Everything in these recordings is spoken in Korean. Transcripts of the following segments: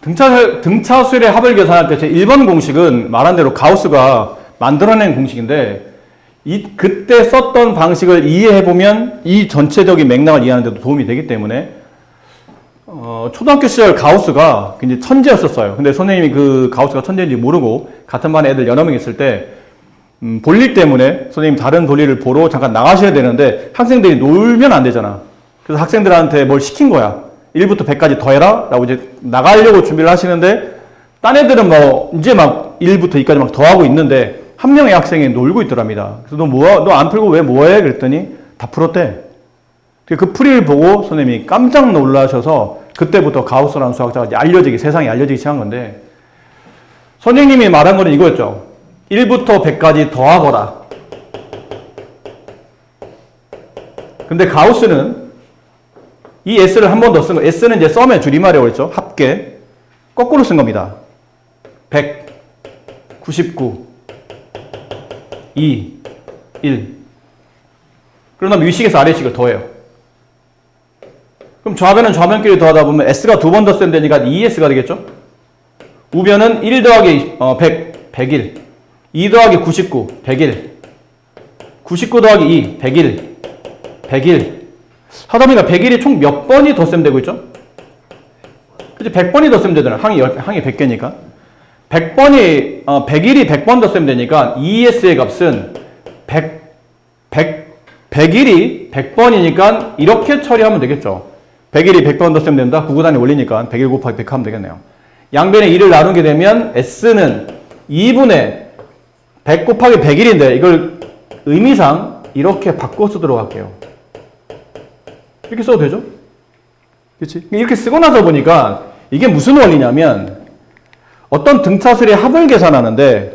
등차수열의 합을 계산할 때 제 1번 공식은 말한 대로 가우스가 만들어낸 공식인데 그때 썼던 방식을 이해해보면 이 전체적인 맥락을 이해하는 데도 도움이 되기 때문에 초등학교 시절 가우스가 굉장히 천재였었어요. 근데 선생님이 그 가우스가 천재인지 모르고 같은 반에 애들 여러 명 있을 때 볼일 때문에 선생님 다른 볼일을 보러 잠깐 나가셔야 되는데 학생들이 놀면 안 되잖아. 그래서 학생들한테 뭘 시킨 거야. 1부터 100까지 더해라 라고 이제 나가려고 준비를 하시는데 딴 애들은 뭐 이제 막 1부터 2까지 막 더하고 있는데 한 명의 학생이 놀고 있더랍니다. 그래서 너 안 풀고 왜 뭐해? 그랬더니 다 풀었대. 그 풀이를 보고 선생님이 깜짝 놀라셔서 그때부터 가우스라는 수학자가 세상에 알려지기 시작한 건데 선생님이 말한 거는 이거였죠. 1부터 100까지 더하거라. 근데 가우스는 이 S를 한 번 더 쓴 거. S는 이제 썸의 줄임말이라고 했죠. 합계. 거꾸로 쓴 겁니다. 100, 99, 2, 1. 그러다 위식에서 아래식을 더해요. 그럼 좌변은 좌변끼리 더하다 보면 S가 두 번 더 쓰면 되니까 2S가 되겠죠? 우변은 1 더하기 100, 101. 2 더하기 99, 101. 99 더하기 2, 101. 101. 하다 보니까 101이 총 몇 번이 더 쓰면 되고 있죠? 그치? 100번이 더 쓰면 되잖아. 항이 100개니까. 100번이, 101이 100번 더 쓰면 되니까 2S의 값은 101이 100번이니까 이렇게 처리하면 되겠죠. 101이 100번 더 쓰면 된다. 구구단위 올리니까 101 곱하기 100 하면 되겠네요. 양변에 2를 나누게 되면 S는 2분의 100 곱하기 101인데 이걸 의미상 이렇게 바꿔 쓰도록 할게요. 이렇게 써도 되죠? 그치? 이렇게 쓰고 나서 보니까 이게 무슨 원리냐면 어떤 등차수의 합을 계산하는데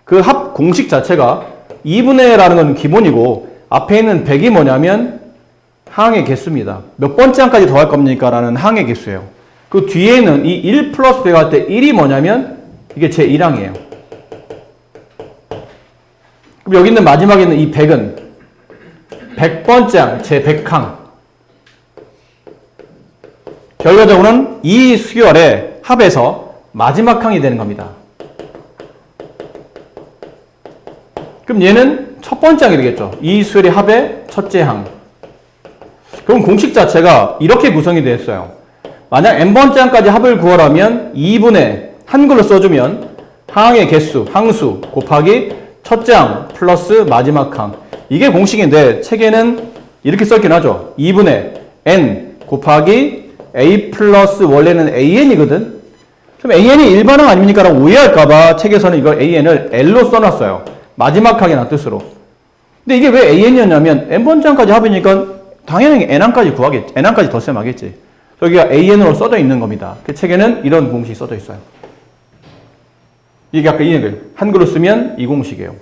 그 합 공식 자체가 2분의라는 건 기본이고 앞에 있는 100이 뭐냐면 항의 개수입니다. 몇 번째 항까지 더할 겁니까? 라는 항의 개수예요. 그 뒤에는 이 1 플러스 100 할 때 1이 뭐냐면 이게 제 1항이에요. 그럼 여기 있는 마지막에 있는 이 100은 100번째 항, 제 100항. 결과적으로는 이 수열의 합에서 마지막 항이 되는 겁니다. 그럼 얘는 첫 번째 항이 되겠죠. 이 수열의 합의 첫째 항. 그럼 공식 자체가 이렇게 구성이 되어 있어요. 만약 n번째 항까지 합을 구하라면 2분의 한글로 써주면 항의 개수, 항수 곱하기 첫째 항 플러스 마지막 항. 이게 공식인데 책에는 이렇게 써있긴 하죠. 2분의 n 곱하기 a 플러스 원래는 an이거든. 그럼 an이 일반항 아닙니까? 라고 오해할까봐 책에서는 이걸 an을 l로 써놨어요. 마지막 항이라는 뜻으로. 근데 이게 왜 an이었냐면 n번째 항까지 합이니까 당연히 n항까지 구하겠지. n항까지 덧셈 하겠지. 여기가 an으로 써져 있는 겁니다. 그 책에는 이런 공식이 써져 있어요. 이게 아까 이 얘기를 한글로 쓰면 이 공식이에요.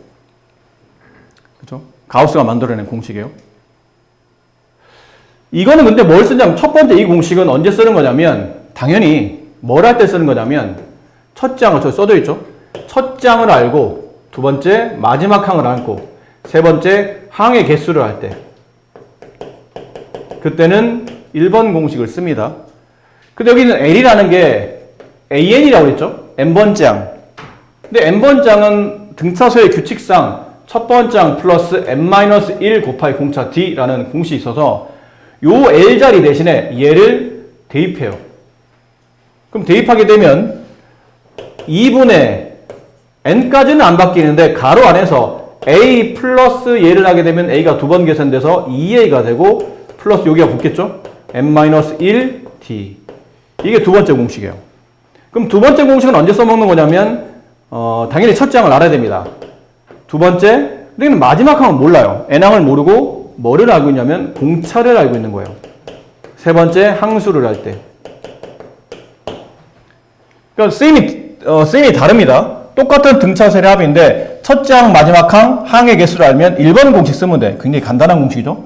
그렇죠? 가우스가 만들어낸 공식이에요. 이거는 근데 뭘 쓰냐면 첫 번째 이 공식은 언제 쓰는 거냐면 당연히 뭘 할 때 쓰는 거냐면 첫째 항을 저기 써져 있죠. 첫째 항을 알고 두 번째 마지막 항을 알고 세 번째 항의 개수를 할 때 그때는 1번 공식을 씁니다. 근데 여기는 L이라는 게 AN이라고 그랬죠. n번째 항. 근데 n번째 항은 등차수의 규칙상 첫 번째 항 플러스 n-1 곱하기 공차 D라는 공식이 있어서 요 L자리 대신에 얘를 대입해요. 그럼 대입하게 되면 2분의 n까지는 안 바뀌는데 가로 안에서 a 플러스 얘를 하게 되면 a가 두 번 계산돼서 2a가 되고 플러스 여기가 붙겠죠? n-1 d. 이게 두 번째 공식이에요. 그럼 두 번째 공식은 언제 써먹는 거냐면 당연히 첫째 항을 알아야 됩니다. 두 번째, 여기는 마지막 항은 몰라요. n항을 모르고 뭐를 알고 있냐면 공차를 알고 있는 거예요. 세 번째 항수를 할 때. 그러니까 쓰임이 다릅니다. 똑같은 등차수의 합인데 첫째 항, 마지막 항, 항의 개수를 알면 1번 공식 쓰면 돼. 굉장히 간단한 공식이죠. 그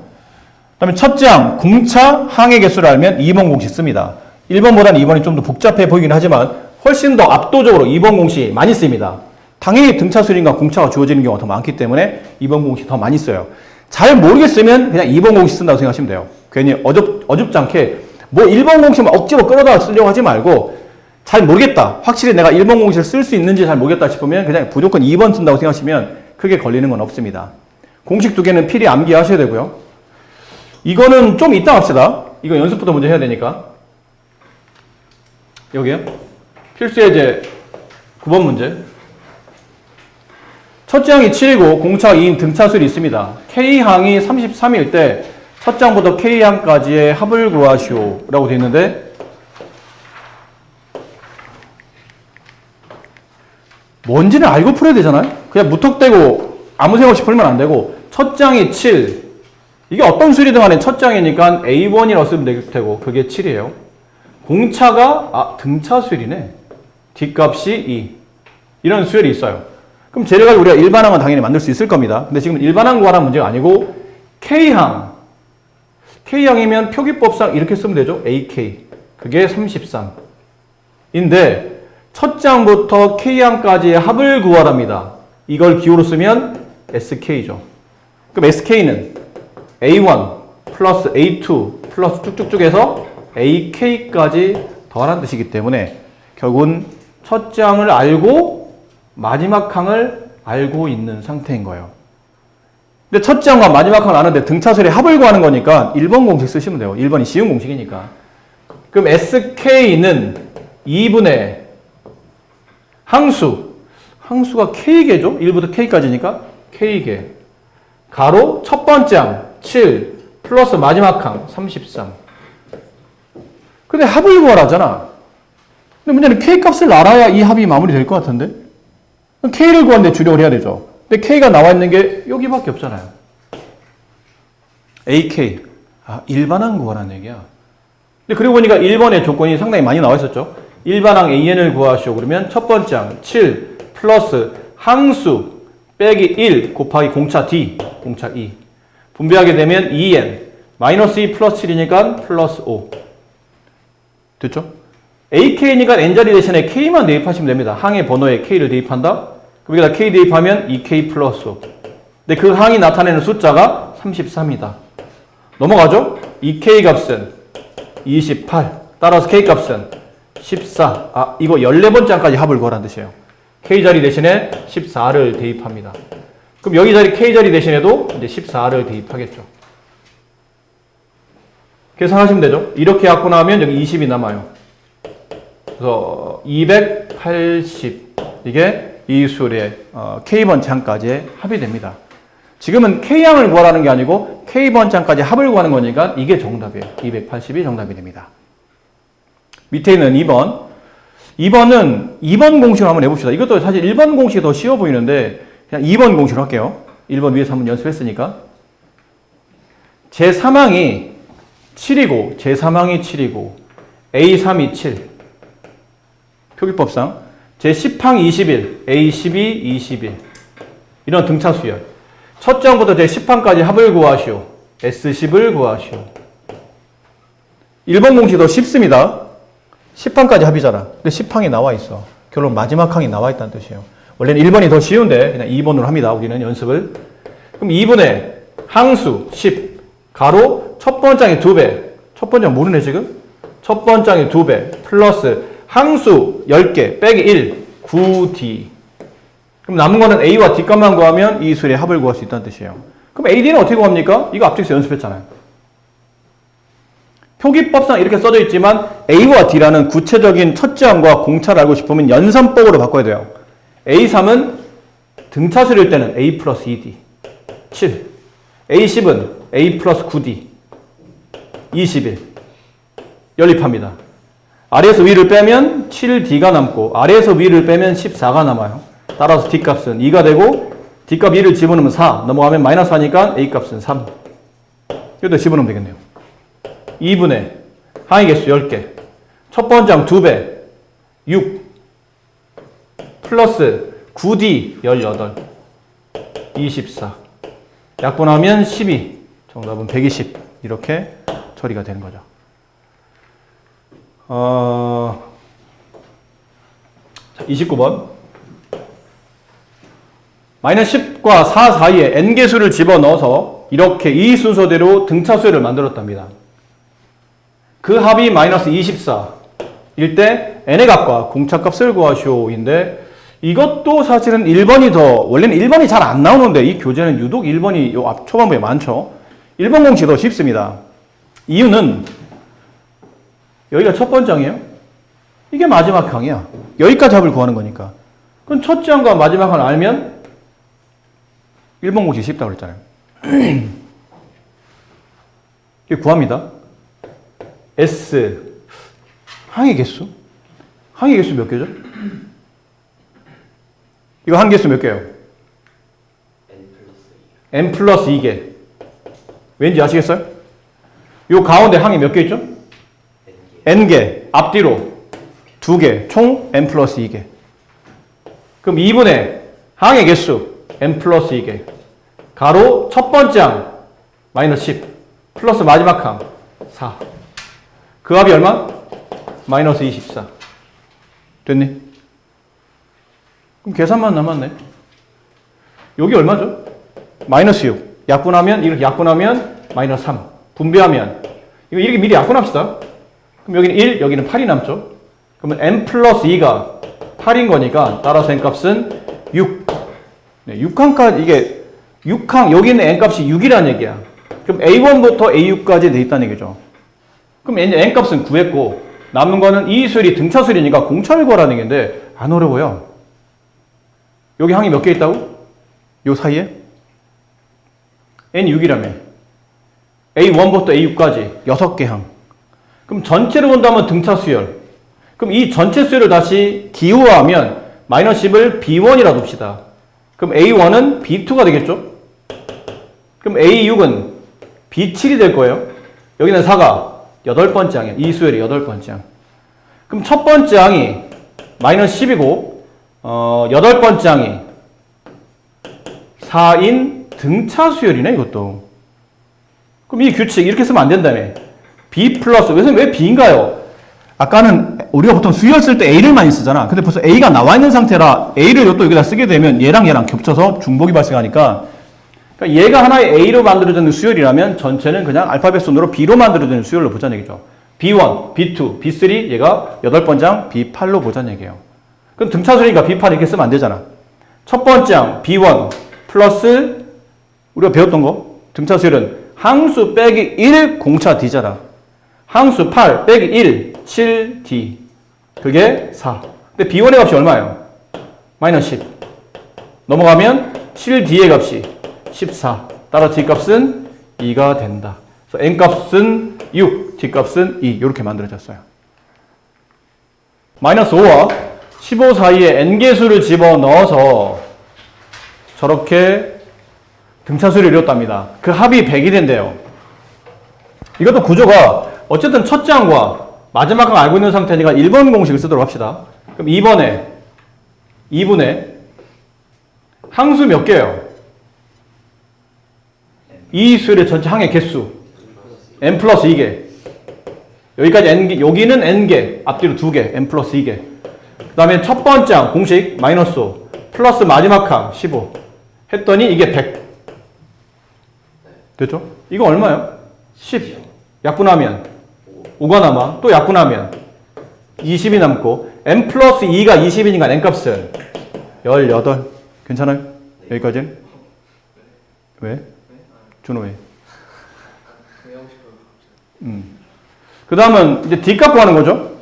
다음에 첫째 항, 공차, 항의 개수를 알면 2번 공식 씁니다. 1번보다는 2번이 좀 더 복잡해 보이긴 하지만 훨씬 더 압도적으로 2번 공식이 많이 쓰입니다. 당연히 등차수열인가 공차가 주어지는 경우가 더 많기 때문에 2번 공식 더 많이 써요. 잘 모르겠으면 그냥 2번 공식 쓴다고 생각하시면 돼요. 괜히 어줍지 않게 뭐 1번 공식만 억지로 끌어다 쓰려고 하지 말고 잘 모르겠다. 확실히 내가 1번 공식을 쓸 수 있는지 잘 모르겠다 싶으면 그냥 무조건 2번 쓴다고 생각하시면 크게 걸리는 건 없습니다. 공식 두 개는 필히 암기하셔야 되고요. 이거는 좀 이따 합시다. 이거 연습부터 먼저 해야 되니까. 여기요. 필수예제 9번 문제. 첫째 항이 7이고 공차 2인 등차수열이 있습니다. K항이 33일 때 첫 장부터 K항까지의 합을 구하시오 라고 되어 있는데 뭔지는 알고 풀어야 되잖아요. 그냥 무턱대고 아무 생각 없이 풀면 안 되고 첫 장이 7 이게 어떤 수열이든 간에 첫 장이니까 A1이라고 쓰면 될 테고 그게 7이에요. 공차가 등차 수열이네. 뒷값이 2 이런 수열이 있어요. 그럼 재료가 우리가 일반항은 당연히 만들 수 있을 겁니다. 근데 지금 일반항 구하라는 문제가 아니고 K항이면 표기법상 이렇게 쓰면 되죠. AK 그게 33인데 첫 장부터 K항까지의 합을 구하랍니다. 이걸 기호로 쓰면 SK죠. 그럼 SK는 A1 플러스 A2 플러스 쭉쭉쭉 해서 AK까지 더하라는 뜻이기 때문에 결국은 첫 장을 알고 마지막 항을 알고 있는 상태인 거예요. 근데 첫 장과 마지막 항을 아는데 등차수열의 합을 구하는 거니까 1번 공식 쓰시면 돼요. 1번이 쉬운 공식이니까. 그럼 SK는 2분의 항수가 K개죠? 1부터 K까지니까 K개. 가로 첫 번째 항 7 플러스 마지막 항 33. 근데 합을 구하라잖아. 근데 문제는 K값을 알아야 이 합이 마무리될 것 같은데? K를 구하는데 주력을 해야 되죠. 근데 K가 나와 있는 게 여기밖에 없잖아요. AK. 일반항 구하라는 얘기야. 근데 그리고 보니까 1번의 조건이 상당히 많이 나와 있었죠. 일반항 AN을 구하시오. 그러면 첫 번째 항 7 플러스 항수 빼기 1 곱하기 공차 D, 공차 2. 분배하게 되면 2n 마이너스 2 플러스 7이니까 플러스 5. 됐죠? AK니까 n자리 대신에 K만 대입하시면 됩니다. 항의 번호에 K를 대입한다? 그럼 여기다 K 대입하면 2K 플러스 5. 근데 그 항이 나타내는 숫자가 33이다. 넘어가죠? 2K 값은 28. 따라서 K 값은 14. 이거 14번째 항까지 합을 구하라는 뜻이에요. K자리 대신에 14를 대입합니다. 그럼 여기 자리 K자리 대신에도 이제 14를 대입하겠죠. 계산하시면 되죠. 이렇게 갖고 나오면 여기 20이 남아요. 그래서 280 이게 이 수열의 K번째 항까지의 합이 됩니다. 지금은 K항을 구하라는 게 아니고 K번째 항까지 합을 구하는 거니까 이게 정답이에요. 280이 정답이 됩니다. 밑에 있는 2번. 2번은 2번 공식을 한번 해봅시다. 이것도 사실 1번 공식이 더 쉬워 보이는데 그냥 2번 공식으로 할게요. 1번 위에서 한번 연습했으니까. 제3항이 7이고 제3항이 7이고 A3이 7. 표기법상. 제10항 21, A12, 21. 이런 등차 수열. 첫 장부터 제10항까지 합을 구하시오. S10을 구하시오. 1번 공식이 더 쉽습니다. 10항까지 합이잖아. 근데 10항이 나와 있어. 결론 마지막 항이 나와 있다는 뜻이에요. 원래는 1번이 더 쉬운데 그냥 2번으로 합니다. 우리는 연습을. 그럼 2분의 항수 10 가로 첫 번장의 2배. 첫 번장 모르네 지금? 첫 번장의 2배 플러스 항수 10개 빼기 1 9D. 그럼 남은 거는 A와 D값만 구하면 이 수열의 합을 구할 수 있다는 뜻이에요. 그럼 AD는 어떻게 구합니까? 이거 앞쪽에서 연습했잖아요. 표기법상 이렇게 써져 있지만 A와 D라는 구체적인 첫째 항과 공차를 알고 싶으면 연산법으로 바꿔야 돼요. A3은 등차수일 때는 A 플러스 2D 7. A10은 A 플러스 9D 21. 연립합니다. 아래에서 위를 빼면 7D가 남고 아래에서 위를 빼면 14가 남아요. 따라서 D값은 2가 되고 D값 2를 집어넣으면 4 넘어가면 마이너스 4니까 A값은 3. 여기다 집어넣으면 되겠네요. 2분의 항의 개수 10개 첫 번째 항 2배 6 플러스 9D 18 24 약분하면 12 정답은 120 이렇게 처리가 되는 거죠. 자, 29번 마이너스 10과 4 사이에 n개수를 집어넣어서 이렇게 이 순서대로 등차수열을 만들었답니다. 그 합이 마이너스 24 일때 n의 값과 공차값을 구하시오인데 이것도 사실은 1번이 원래는 1번이 잘 안 나오는데 이 교재는 유독 1번이 요 앞 초반부에 많죠. 1번 공식이 더 쉽습니다. 이유는 여기가 첫 번째 항이에요. 이게 마지막 항이야. 여기까지 합을 구하는 거니까. 그럼 첫째 항과 마지막 항을 알면 1번 공식이 쉽다고 그랬잖아요. 이게 구합니다. S 항의 개수. 항의 개수 몇 개죠? 이거 한 개수 몇 개예요? n 플러스 2개. 왠지 아시겠어요? 요 가운데 항이 몇 개 있죠? n개. 앞뒤로 2개. 총 n 플러스 2개. 그럼 2분의 항의 개수 n 플러스 2개. 가로 첫 번째 항 마이너스 10. 플러스 마지막 항 4. 그 합이 얼마? 마이너스 24. 됐니? 그럼 계산만 남았네. 여기 얼마죠? 마이너스 6. 약분하면, 이렇게 약분하면 마이너스 3. 분배하면, 이거 이렇게 미리 약분합시다. 그럼 여기는 1, 여기는 8이 남죠? 그러면 n 플러스 2가 8인 거니까, 따라서 n 값은 6. 네, 6항까지, 이게 6항, 여기 있는 n 값이 6이라는 얘기야. 그럼 A1부터 A6까지 돼 있다는 얘기죠. 그럼 n 값은 구했고, 남은 거는 이 수열이 등차수열이니까 공차를 구하라는 얘기인데, 안 어려워요. 여기 항이 몇 개 있다고? 요 사이에? N6이라며. A1부터 A6까지 6개 항. 그럼 전체로 본다면 등차 수열. 그럼 이 전체 수열을 다시 기호화하면 마이너스 10을 B1이라 둡시다. 그럼 A1은 B2가 되겠죠? 그럼 A6은 B7이 될 거예요. 여기는 4가 8번째 항이에요. 이 수열이 8번째 항. 그럼 첫 번째 항이 마이너스 10이고 8번째 항이 4인 등차 수열이네, 이것도. 그럼 이 규칙 이렇게 쓰면 안 된다며. B 플러스, 왜 B인가요? 아까는 우리가 보통 수열 쓸 때 A를 많이 쓰잖아. 근데 벌써 A가 나와 있는 상태라 A를 또 여기다 쓰게 되면 얘랑 겹쳐서 중복이 발생하니까, 그러니까 얘가 하나의 A로 만들어지는 수열이라면 전체는 그냥 알파벳 순으로 B로 만들어지는 수열로 보자는 얘기죠. B1, B2, B3, 얘가 8번째 항 B8로 보자는 얘기예요. 그럼 등차수열이니까 B8 이렇게 쓰면 안 되잖아. 첫 번째 항 B1 플러스 우리가 배웠던 거 등차수열은 항수 빼기 1 공차 D잖아. 항수 8 빼기 1 7D 그게 4. 근데 B1의 값이 얼마예요? 마이너스 10. 넘어가면 7D의 값이 14. 따라 D값은 2가 된다. 그래서 N값은 6, D값은 2 이렇게 만들어졌어요. 마이너스 5와 15 사이에 n개수를 집어넣어서 저렇게 등차수를 이뤘답니다. 그 합이 100이 된대요. 이것도 구조가 어쨌든 첫째 항과 마지막 항 알고 있는 상태니까 1번 공식을 쓰도록 합시다. 그럼 2분의 항수 몇 개예요? 이 수열의 전체 항의 개수 n 플러스 2개. 여기까지 n개, 여기는 n개, 앞뒤로 2개, n 플러스 2개. 그 다음에 첫 번째 항 공식 마이너스 5 플러스 마지막 항 15 했더니 이게 100 됐죠? 이거 얼마예요? 10 약분하면 5가 남아. 또 약분하면 20이 남고 n 플러스 2가 20이니까 n값은 18 괜찮아요? 여기까지는? 왜? 준호 왜? 그 다음은 이제 D값 구하는 거죠?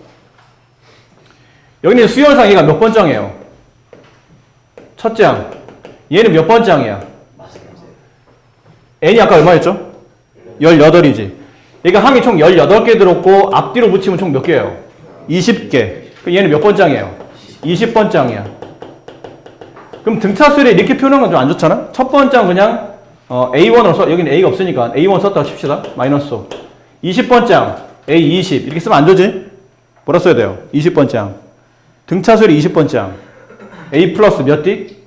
여기는 수열상 얘가 몇 번째 항이에요? 첫째 항. 얘는 몇 번째 항이야? n이 아까 얼마였죠? 18이지. 얘가 항이 총 18개 들었고 앞뒤로 붙이면 총 몇 개예요? 20개. 그럼 얘는 몇 번째 항이에요? 20번째 항이야. 그럼 등차수열에 이렇게 표현한 건 좀 안 좋잖아? 첫 번째 항 그냥 A1으로 써. 여기는 A가 없으니까 A1 썼다고 칩시다. 마이너스 5. 20번째 항 A20 이렇게 쓰면 안 되지? 뭐라 써야 돼요? 20번째 항. 등차수열이 20번째 항. A 플러스 몇 D?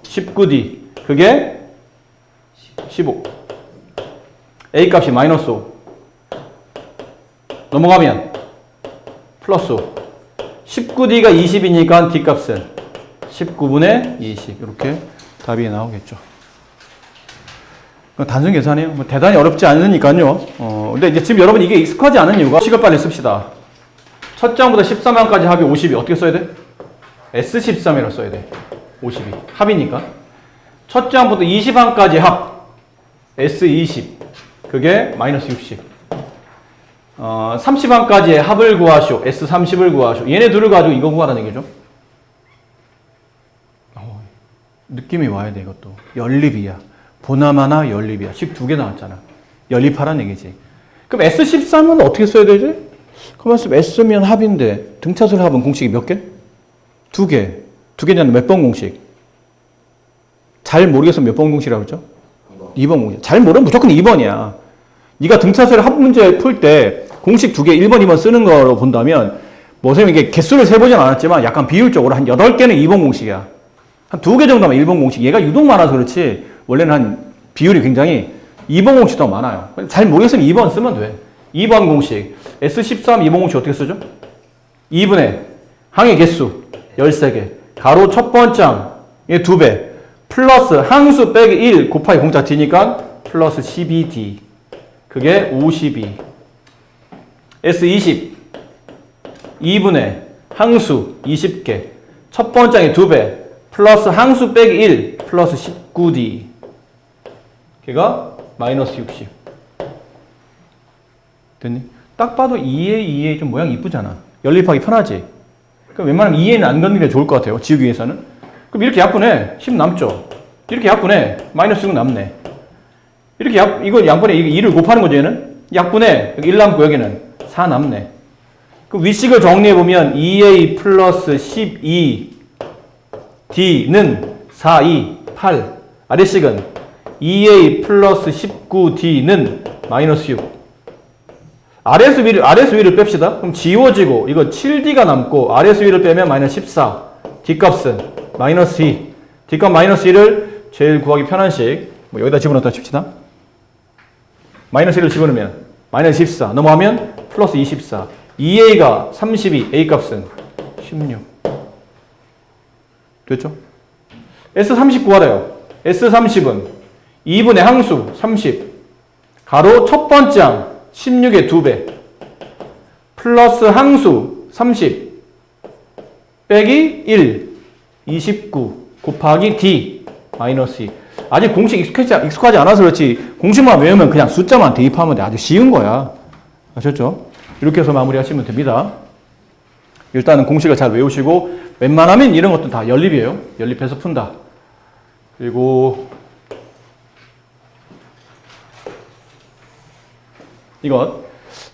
19D. 그게 15. A 값이 마이너스 5. 넘어가면 플러스 5. 19D가 20이니까 D 값은 19분의 20. 이렇게 답이 나오겠죠. 단순 계산이에요. 뭐 대단히 어렵지 않으니까요. 근데 이제 지금 여러분 이게 익숙하지 않은 이유가 식을 빨리 씁시다. 첫 장부터 13항까지 합이 50이 어떻게 써야 돼? S13이라고 써야 돼. 52. 합이니까. 첫 장부터 20항까지 합. S20. 그게 마이너스 60. 30항까지의 합을 구하시오. S30을 구하시오. 얘네 둘을 가지고 이거 구하라는 얘기죠. 느낌이 와야 돼, 이것도. 연립이야. 보나마나 연립이야. 식 두 개 나왔잖아. 연립하라는 얘기지. 그럼 S13은 어떻게 써야 되지? 그러면 S면 합인데 등차수의 합은 공식이 몇 개? 두 개. 두 개냐면 몇 번 공식? 잘 모르겠으면 몇 번 공식이라고 그러죠? 2번 공식. 잘 모르면 무조건 2번이야. 네가 등차수의 합 문제 풀 때 공식 두 개 1번, 2번 쓰는 거로 본다면 뭐 선생님 이게 개수를 세보진 않았지만 약간 비율적으로 한 8개는 2번 공식이야. 한 2개 정도면 1번 공식. 얘가 유독 많아서 그렇지 원래는 한 비율이 굉장히 2번 공식이 더 많아요. 잘 모르겠으면 2번 쓰면 돼. 2번 공식. S13 2번 공식 어떻게 쓰죠? 2분의 항의 개수 13개. 가로 첫 번째 항의 2배. 플러스 항수 빼기 1 곱하기 공짜 D니까 플러스 12D. 그게 52. S20 2분의 항수 20개. 첫 번째 항의 2배. 플러스 항수 빼기 1 플러스 19D. 걔가 마이너스 60. 됐니? 딱 봐도 2A 좀 모양 이쁘잖아. 연립하기 편하지? 그럼 웬만하면 2A는 안 걷는 게 좋을 것 같아요. 지우기 위해서는. 그럼 이렇게 약분해. 10 남죠? 이렇게 약분해. 마이너스 6 남네. 이렇게 이거 양분해. 2를 곱하는 거죠, 얘는? 약분해. 여기 1 남고 여기는 4 남네. 그럼 위식을 정리해보면 2A 플러스 12D는 4, 2, 8. 아래식은 2A 플러스 19D는 마이너스 6. 아래수 위를 뺍시다. 그럼 지워지고 이거 7D가 남고 아래수 위를 빼면 마이너스 14. D값은 마이너스 2. D값 마이너스 2를 제일 구하기 편한 식. 뭐 여기다 집어넣다 칩시다. 마이너스 1을 집어넣으면 마이너스 14. 넘어가면 플러스 24. 2A가 32. A 값은 16. 됐죠? S30 구하래요. S30은 2분의 항수 30. 가로 첫 번째 항 16의 2배. 플러스 항수 30. 빼기 1. 29. 곱하기 D. 마이너스 2. 아직 공식 익숙하지 않아서 그렇지 공식만 외우면 그냥 숫자만 대입하면 돼. 아주 쉬운 거야. 아셨죠? 이렇게 해서 마무리하시면 됩니다. 일단은 공식을 잘 외우시고 웬만하면 이런 것도 다 연립이에요. 연립해서 푼다. 그리고 이것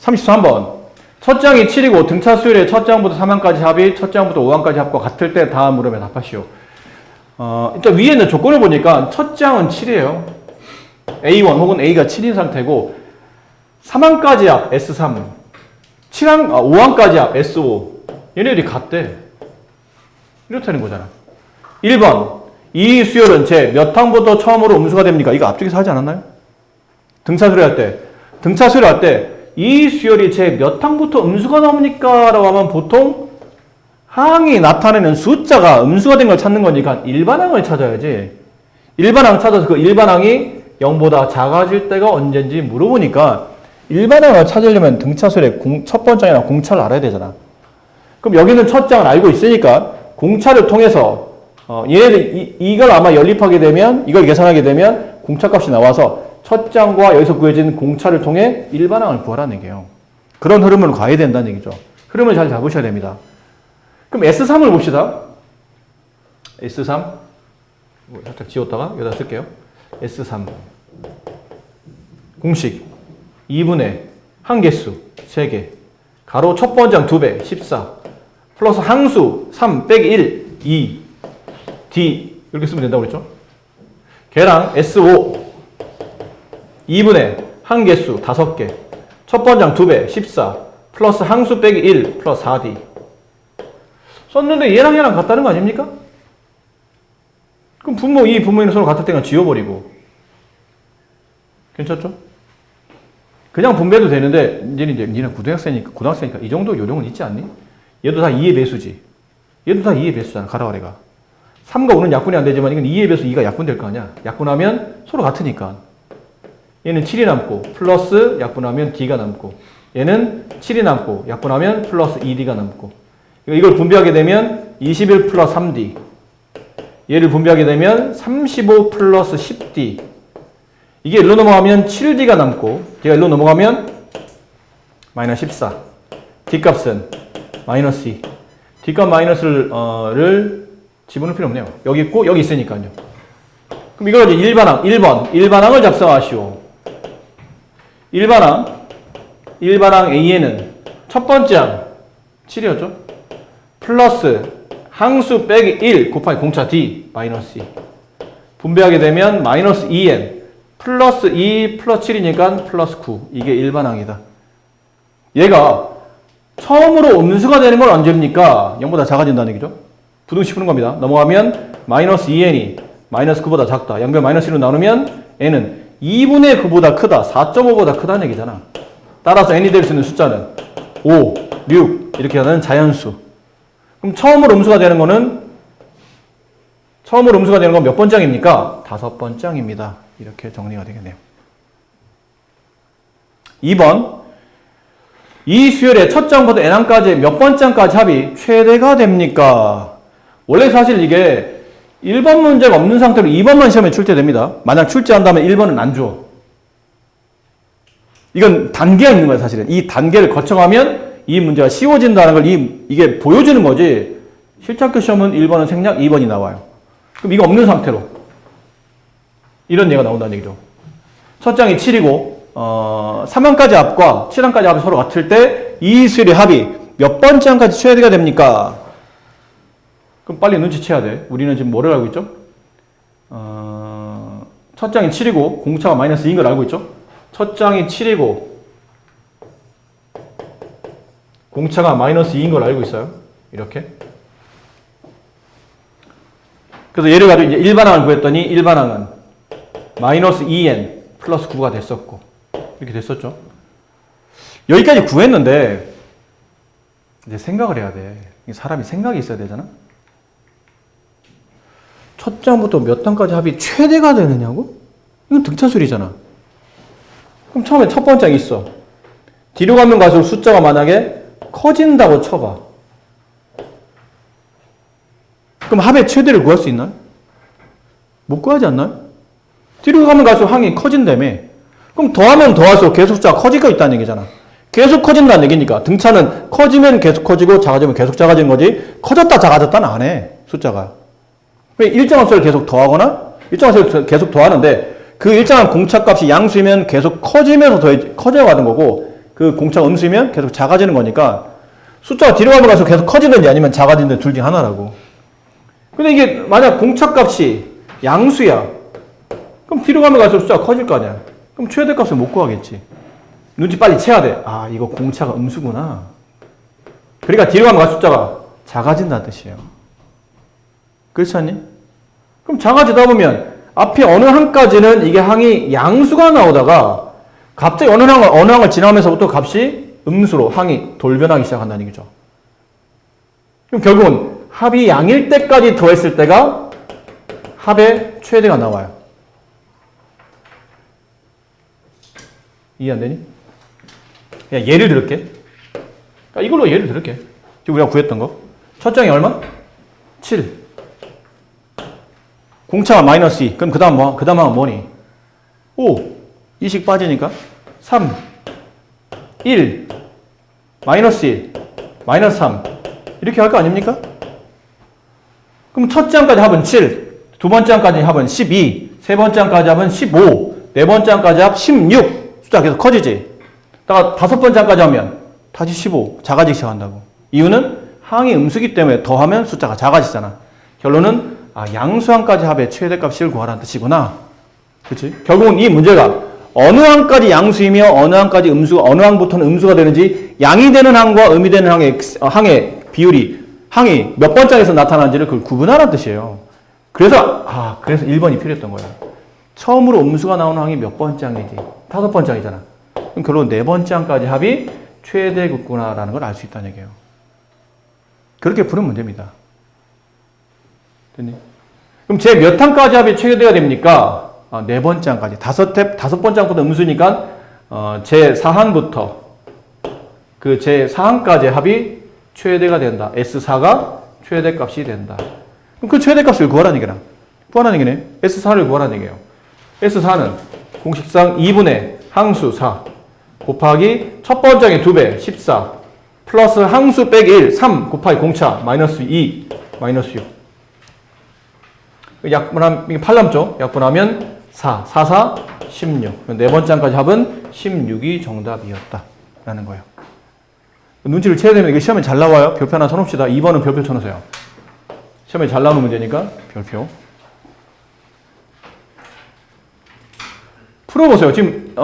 33번 첫 장이 7이고 등차 수열의 첫 장부터 3항까지 합이 첫 장부터 5항까지 합과 같을 때 다음 물음에 답하시오. 일단 위에 있는 조건을 보니까 첫 장은 7이에요. A1 혹은 A가 7인 상태고 3항까지 합 S3 5항까지 합 S5 얘네들이 같대. 이렇다는 거잖아. 1번 이 수열은 제 몇 항부터 처음으로 음수가 됩니까? 이거 앞쪽에서 하지 않았나요? 등차 수열할 때 이 수열이 제 몇 항부터 음수가 나옵니까? 라고 하면 보통 항이 나타내는 숫자가 음수가 된 걸 찾는 거니까 일반항을 찾아야지. 일반항 찾아서 그 일반항이 0보다 작아질 때가 언제인지 물어보니까 일반항을 찾으려면 등차수열의 첫 번째나 공차를 알아야 되잖아. 그럼 여기는 첫 장을 알고 있으니까 공차를 통해서 얘네들 이걸 아마 연립하게 되면 이걸 계산하게 되면 공차값이 나와서 첫 장과 여기서 구해진 공차를 통해 일반항을 구하라는 얘기예요. 그런 흐름을 가야 된다는 얘기죠. 흐름을 잘 잡으셔야 됩니다. 그럼 S3을 봅시다. S3 살짝 지웠다가 여기다 쓸게요. S3 공식 2분의 항개수 3개 가로 첫 번째 항 2배 14 플러스 항수 3 빼기 1 2 D 이렇게 쓰면 된다고 그랬죠? 걔랑 S5 2분의 항개수 5개 첫 번째 항 2배 14 플러스 항수 빼기 1 플러스 4D 썼는데 얘랑 같다는 거 아닙니까? 그럼 이 분모는 서로 같을 때는 지워버리고 괜찮죠? 그냥 분배도 되는데 니는 고등학생이니까 이 정도 요령은 있지 않니? 얘도 다 2의 배수지. 얘도 다 2의 배수잖아. 가라가래가. 3과 5는 약분이 안 되지만 이건 2의 배수 2가 약분될 거 아니야. 약분하면 서로 같으니까. 얘는 7이 남고 플러스 약분하면 D가 남고 얘는 7이 남고 약분하면 플러스 2D가 남고 이걸 분배하게 되면 21 플러스 3D 얘를 분배하게 되면 35 플러스 10D 이게 1로 넘어가면 7D가 남고 D가 1로 넘어가면 마이너스 14 D값은 마이너스 2 D값 마이너스를 집어넣을 필요 없네요. 여기 있고 여기 있으니까요. 그럼 이걸 이제 1반항을 작성하시오. 1반항 A에는 첫 번째 항 7이었죠? 플러스 항수 빼기 1 곱하기 공차 D 마이너스 2 분배하게 되면 마이너스 2n 플러스 2 플러스 7이니까 플러스 9 이게 1반항이다. 얘가 처음으로 음수가 되는 건 언제입니까? 0보다 작아진다는 얘기죠. 부등식 푸는 겁니다. 넘어가면 마이너스 2n이 마이너스 9보다 작다. 양변 마이너스 1로 나누면 n은 2분의 9보다 크다. 4.5보다 크다는 얘기잖아. 따라서 n이 될 수 있는 숫자는 5, 6 이렇게 하는 자연수. 그럼 처음으로 음수가 되는 건 몇 번째 항입니까? 5번째 항입니다. 이렇게 정리가 되겠네요. 2번 이 수열의 첫 장부터 n항까지 몇 번째 항까지 합이 최대가 됩니까? 원래 사실 이게 1번 문제가 없는 상태로 2번만 시험에 출제됩니다. 만약 출제한다면 1번은 안 줘. 이건 단계가 있는 거예요, 사실은. 이 단계를 거쳐가면 이 문제가 쉬워진다는 걸 이게 보여주는 거지. 실착교 시험은 1번은 생략, 2번이 나와요. 그럼 이거 없는 상태로 이런 예가 나온다는 얘기죠. 첫 장이 7이고 3항까지 합과 7항까지 합이 서로 같을 때 이 수열의 합이 몇 번째 항까지 최대가 됩니까? 그럼 빨리 눈치채야 돼. 우리는 지금 뭐를 알고 있죠? 첫 장이 7이고 공차가 마이너스 2인 걸 알고 있죠? 첫 장이 7이고 공차가 마이너스 2인 걸 알고 있어요. 이렇게. 그래서 얘를 가지고 이제 일반항을 구했더니 일반항은 마이너스 2n 플러스 9가 됐었고 이렇게 됐었죠. 여기까지 구했는데 이제 생각을 해야 돼. 사람이 생각이 있어야 되잖아. 첫 장부터 몇 항까지 합이 최대가 되느냐고? 이건 등차수열이잖아. 그럼 처음에 첫 번째 항이 있어. 뒤로 가면 갈수록 숫자가 만약에 커진다고 쳐봐. 그럼 합의 최대를 구할 수 있나요? 못 구하지 않나요? 뒤로 가면 갈수록 항이 커진다며. 그럼 더하면 더할수록 계속 숫자가 커지고 있다는 얘기잖아. 계속 커진다는 얘기니까 등차는 커지면 계속 커지고 작아지면 계속 작아지는 거지 커졌다 작아졌다는 안 해. 숫자가. 일정한 수를 계속 더하거나 일정한 수를 계속 더하는데 그 일정한 공차값이 양수이면 계속 커지면서 커져가는 거고 그 공차가 음수이면 계속 작아지는 거니까 숫자가 뒤로 가면 갈수록 계속 커지든지 아니면 작아지는지 둘 중 하나라고. 근데 이게 만약 공차값이 양수야. 그럼 뒤로 가면 갈수록 숫자가 커질 거 아니야. 그럼 최대값을 못 구하겠지. 눈치 빨리 채야 돼. 아, 이거 공차가 음수구나. 그러니까 뒤로 가면 갈수록 숫자가 작아진다는 뜻이에요. 그렇지 않니? 그럼 작아지다 보면 앞에 어느 항까지는 이게 항이 양수가 나오다가 갑자기 어느 항을 지나면서부터 값이 음수로 항이 돌변하기 시작한다는 얘기죠. 그럼 결국은 합이 양일 때까지 더했을 때가 합의 최대가 나와요. 이해 안 되니? 야, 예를 들을게. 이걸로 예를 들을게. 지금 우리가 구했던 거. 첫 장이 얼마? 7. 공차가 마이너스 2. 그럼 그 다음 뭐? 그 다음은 뭐니? 5. 2씩 빠지니까 3. 1. 마이너스 1. 마이너스 3. 이렇게 할 거 아닙니까? 그럼 첫째 항까지 합은 7. 두 번째 항까지 합은 12. 세 번째 항까지 합은 15. 네 번째 항까지 합 16. 숫자 계속 커지지. 다섯 번째 항까지 하면 다시 15. 작아지기 시작한다고. 이유는 항이 음수기 때문에 더하면 숫자가 작아지잖아. 결론은 양수항까지 합의 최대값을 구하라는 뜻이구나. 그렇지? 결국은 이 문제가 어느 항까지 양수이며 어느 항까지 음수가 어느 항부터는 음수가 되는지 양이 되는 항과 음이 되는 항의 비율이 항이 몇 번째 항에서 나타나는지를 그걸 구분하라는 뜻이에요. 그래서 1번이 필요했던 거야. 처음으로 음수가 나오는 항이 몇 번째 항이지? 5번째 항이잖아. 그럼 결론 4번째 항까지 합이 최대겠구나라는 걸 알 수 있다는 얘기예요. 그렇게 푸는 문제입니다. 됐니? 그럼 제 몇 항까지 합이 최대가 됩니까? 4번째 항까지. 다섯 번째 항부터 음수니까 제 4항부터 그 제4항까지 합이 최대가 된다. S4가 최대값이 된다. 그럼 그 최대값을 구하라는 얘기라. 구하라는 얘기네. S4를 구하라는 얘기예요. S4는 공식상 2분의 항수 4 곱하기 첫 번째 항의 2배 14 플러스 항수 빼기 1 3 곱하기 공차 마이너스 2 마이너스 6 약분하면 이게 8 남죠? 약분하면 4 4 4 16 네 번째 항까지 합은 16이 정답이었다 라는 거예요. 눈치를 채야 되면 이게 시험에 잘 나와요. 별표 하나 쳐놓읍시다. 2번은 별표 쳐놓으세요. 시험에 잘 나오는 문제니까 별표. 풀어보세요. 지금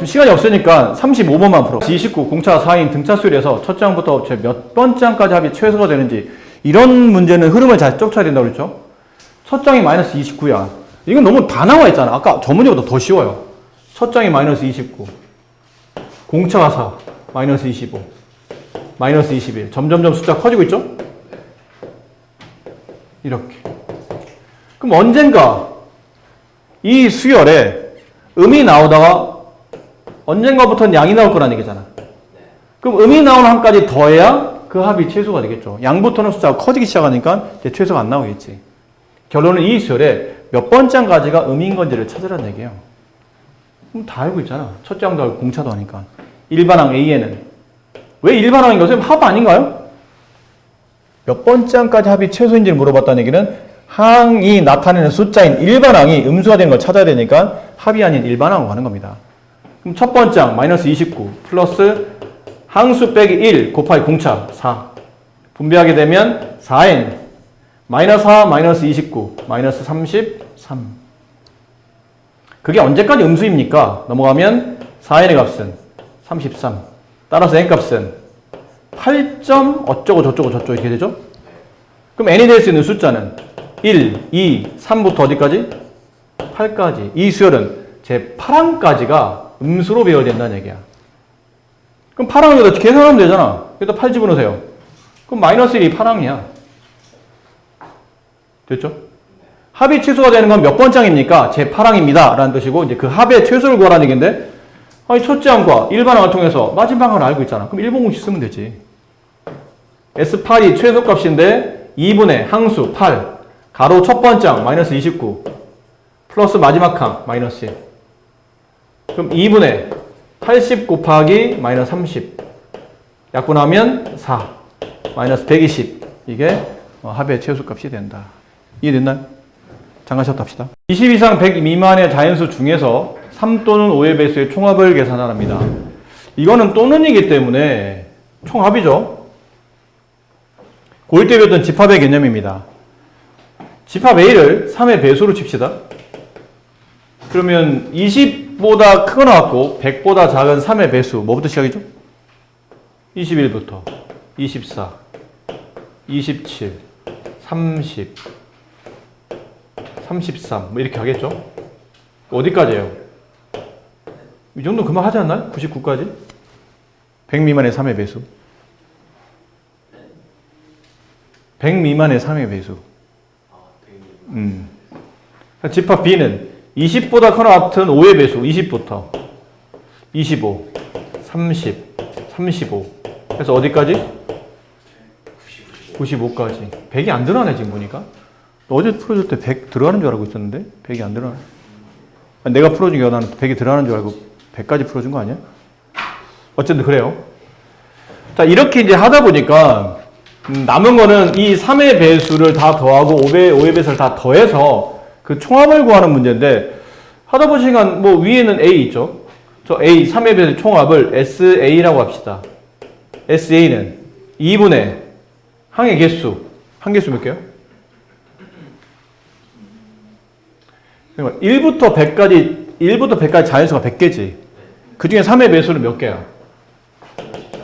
시간이 없으니까 35번만 풀어. G19 공차 4인 등차 수열에서 첫 장부터 몇 번째 장까지 합이 최소가 되는지 이런 문제는 흐름을 잘 쫓아야 된다고 그랬죠. 첫 장이 마이너스 29야. 이건 너무 다 나와 있잖아. 아까 저 문제보다 더 쉬워요. 첫 장이 마이너스 29 공차가 4 마이너스 25 마이너스 21 점점점 숫자 커지고 있죠? 이렇게. 그럼 언젠가 이 수열에 음이 나오다가 언젠가부터는 양이 나올 거라는 얘기잖아. 그럼 음이 나오는 항까지 더해야 그 합이 최소가 되겠죠. 양부터는 숫자가 커지기 시작하니까 이제 최소가 안 나오겠지. 결론은 이 수열에 몇 번째 항까지가 음인 건지를 찾으라는 얘기예요. 그럼 다 알고 있잖아. 첫째 항도 알고 공차도 하니까. 일반항 A에는 왜 일반항인 것은 합 아닌가요? 몇 번째 항까지 합이 최소인지를 물어봤다는 얘기는 항이 나타내는 숫자인 일반항이 음수가 되는 걸 찾아야 되니까 합이 아닌 일반항으로 가는 겁니다. 그럼 첫 번째 항 마이너스 29 플러스 항수 빼기 1 곱하기 공차 4 분배하게 되면 4n 마이너스 4 마이너스 29 마이너스 33 그게 언제까지 음수입니까? 넘어가면 4n의 값은 33 따라서 n값은 8점 어쩌고 저쩌고 저쩌고 이렇게 되죠? 그럼 n이 될 수 있는 숫자는 1, 2, 3부터 어디까지? 8까지. 이 수열은 제 8항까지가 음수로 배워야 된다는 얘기야. 그럼 8항을 여기다 계산하면 되잖아. 여기다 8 집어넣으세요. 그럼 마이너스 1이 8항이야. 됐죠? 합이 최소가 되는 건 몇 번째 항입니까? 제 8항입니다. 라는 뜻이고, 이제 그 합의 최소를 구하라는 얘기인데, 아니, 첫째 항과 일반항을 통해서 마지막 항을 알고 있잖아. 그럼 1번 공식 쓰면 되지. S8이 최소값인데, 2분의 항수 8, 가로 첫 번째 항, 마이너스 29, 플러스 마지막 항, 마이너스 1. 그럼 2분의 80 곱하기 마이너스 30. 약분하면 4, 마이너스 120. 이게 합의 최소값이 된다. 이해됐나요? 잠깐 쉬었다 합시다. 20 이상 100 미만의 자연수 중에서 3 또는 5의 배수의 총합을 계산하랍니다. 이거는 또는이기 때문에 총합이죠. 고1 때 배웠던 집합의 개념입니다. 집합 A를 3의 배수로 칩시다. 그러면 20보다 크거나 같고 100보다 작은 3의 배수 뭐부터 시작이죠? 21부터 24, 27, 30, 33 뭐 이렇게 하겠죠? 어디까지예요? 이 정도 그만 하지 않나요? 99까지? 100 미만의 3의 배수 100 미만의 3의 배수 집합 B는 20보다 커나 같은 5의 배수 20부터 25, 30, 35 그래서 어디까지? 95까지 100이 안 들어가네 지금 보니까 어제 풀어줄 때 100 들어가는 줄 알고 있었는데 100이 안 들어가네 내가 풀어준 게 나는 100이 들어가는 줄 알고 100까지 풀어준 거 아니야? 어쨌든 그래요. 자 이렇게 이제 하다 보니까 남은 거는 이 3의 배수를 다 더하고 5의 배수를 다 더해서 그 총합을 구하는 문제인데 하다 보시니까 뭐 위에는 A 있죠. 저 A 3의 배수 총합을 SA라고 합시다. SA는 2분의 항의 개수 한 개수 몇 개요? 1부터 100까지 자연수가 100개지. 그 중에 3의 배수는 몇 개야?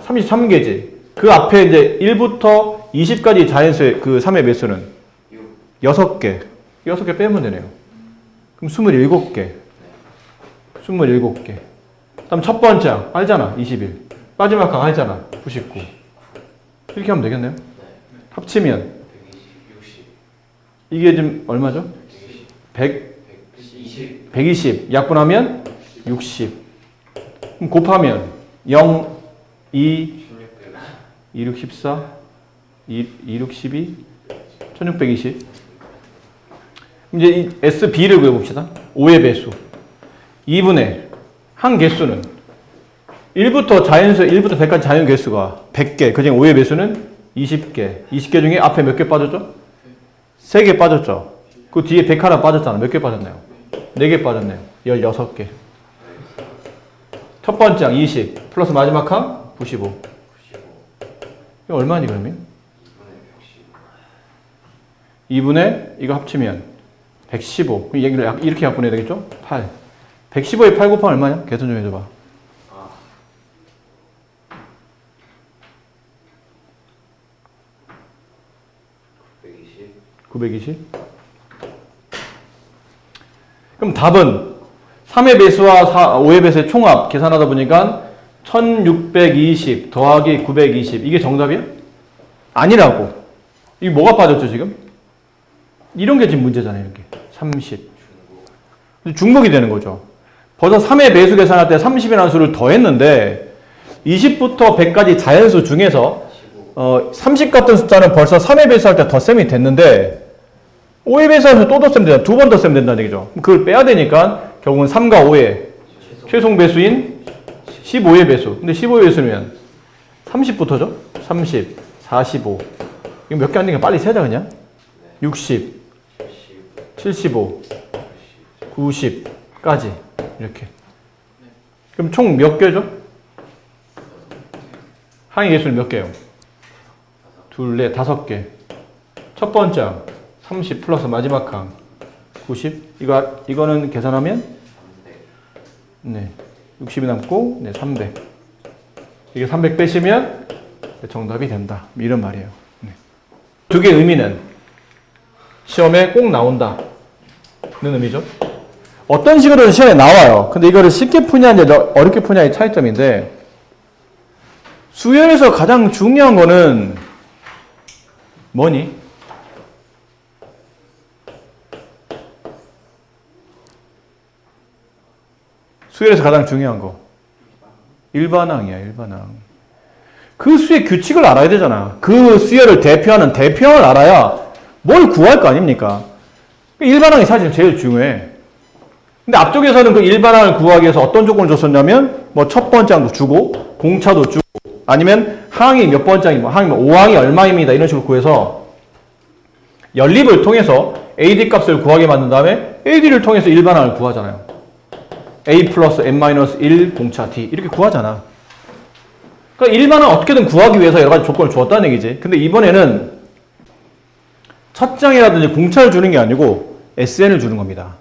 33개지. 그 앞에 이제 1부터 20까지 자연수의 그 3의 배수는 6개. 6개 빼면 되네요. 그럼 27개. 27개. 다음 첫 번째 항 알잖아. 21. 마지막 항 알잖아. 99. 이렇게 하면 되겠네요. 합치면 이게 지금 얼마죠? 120. 약분하면 60. 그럼 곱하면 0, 2, 26, 14, 26, 12, 1620. 이제 이 SB를 구해봅시다. 5의 배수. 2분의 한 개수는 1부터 100까지 자연 개수가 100개. 그중에 5의 배수는 20개. 20개 중에 앞에 몇 개 빠졌죠? 3개 빠졌죠. 그 뒤에 100 하나 빠졌잖아. 몇 개 빠졌나요? 4개 빠졌네요. 16개. 첫 번째 항 20 플러스 마지막 항 95. 이거 얼마니 그러면? 2분의 이거 합치면 115. 얘기를 이렇게 약분해야 되겠죠? 8. 115에 8 곱하면 얼마냐? 계산 좀 해줘봐. 920. 그럼 답은 3의 배수와 5의 배수의 총합 계산하다 보니까 1620 더하기 920 이게 정답이야? 아니라고. 이게 뭐가 빠졌죠 지금? 이런 게 지금 문제잖아요. 이렇게 30 중복이 되는 거죠. 벌써 3의 배수 계산할 때 30이라는 수를 더했는데 20부터 100까지 자연수 중에서 30 같은 숫자는 벌써 3의 배수할 때 덧셈이 됐는데 5의 배수하면서 또 덧셈 되잖아. 두 번 덧셈 된다는 얘기죠. 그걸 빼야 되니까 결국은 3과 5의 최종 배수인 15의 배수. 근데 15의 배수면 30부터죠? 30, 45. 이거 몇 개 안 되니까 빨리 세자 그냥. 60, 75, 90까지 이렇게. 그럼 총 몇 개죠? 항의 개수는 몇 개예요? 둘, 넷, 5개. 첫 번째 항 30 플러스 마지막 항 90. 이거는 계산하면 네 60이 남고 네 300. 이게 300 빼시면 정답이 된다. 이런 말이에요. 네. 두 개의 의미는 시험에 꼭 나온다는 의미죠. 어떤 식으로는 시험에 나와요. 근데 이거를 쉽게 푸냐 이제 어렵게 푸냐의 차이점인데 수열에서 가장 중요한 거는 뭐니? 수열에서 가장 중요한 거. 일반항이야, 일반항. 그 수의 규칙을 알아야 되잖아. 그 수열을 대표하는 대표항을 알아야 뭘 구할 거 아닙니까? 일반항이 사실 제일 중요해. 근데 앞쪽에서는 그 일반항을 구하기 위해서 어떤 조건을 줬었냐면, 뭐 첫 번째 항도 주고, 공차도 주고, 아니면 항이 몇 번째 항이, 항이 5항이 얼마입니다. 이런 식으로 구해서 연립을 통해서 AD 값을 구하게 만든 다음에 AD를 통해서 일반항을 구하잖아요. A 플러스 n-1 공차 D 이렇게 구하잖아. 그러니까 일반항 어떻게든 구하기 위해서 여러 가지 조건을 주었다는 얘기지. 근데 이번에는 첫 장이라든지 공차를 주는 게 아니고 SN을 주는 겁니다.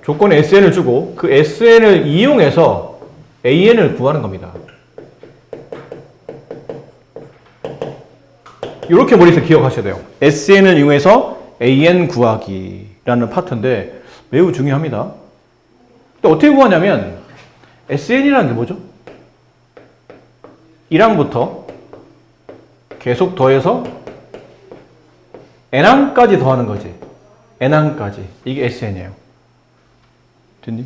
조건에 SN을 주고 그 SN을 이용해서 AN을 구하는 겁니다. 이렇게 머릿속에 기억하셔야 돼요. SN을 이용해서 AN 구하기라는 파트인데 매우 중요합니다. 근데 어떻게 구하냐면 SN이라는 게 뭐죠? 1항부터 계속 더해서 n항까지 더하는 거지. n항까지. 이게 SN이에요. 됐니?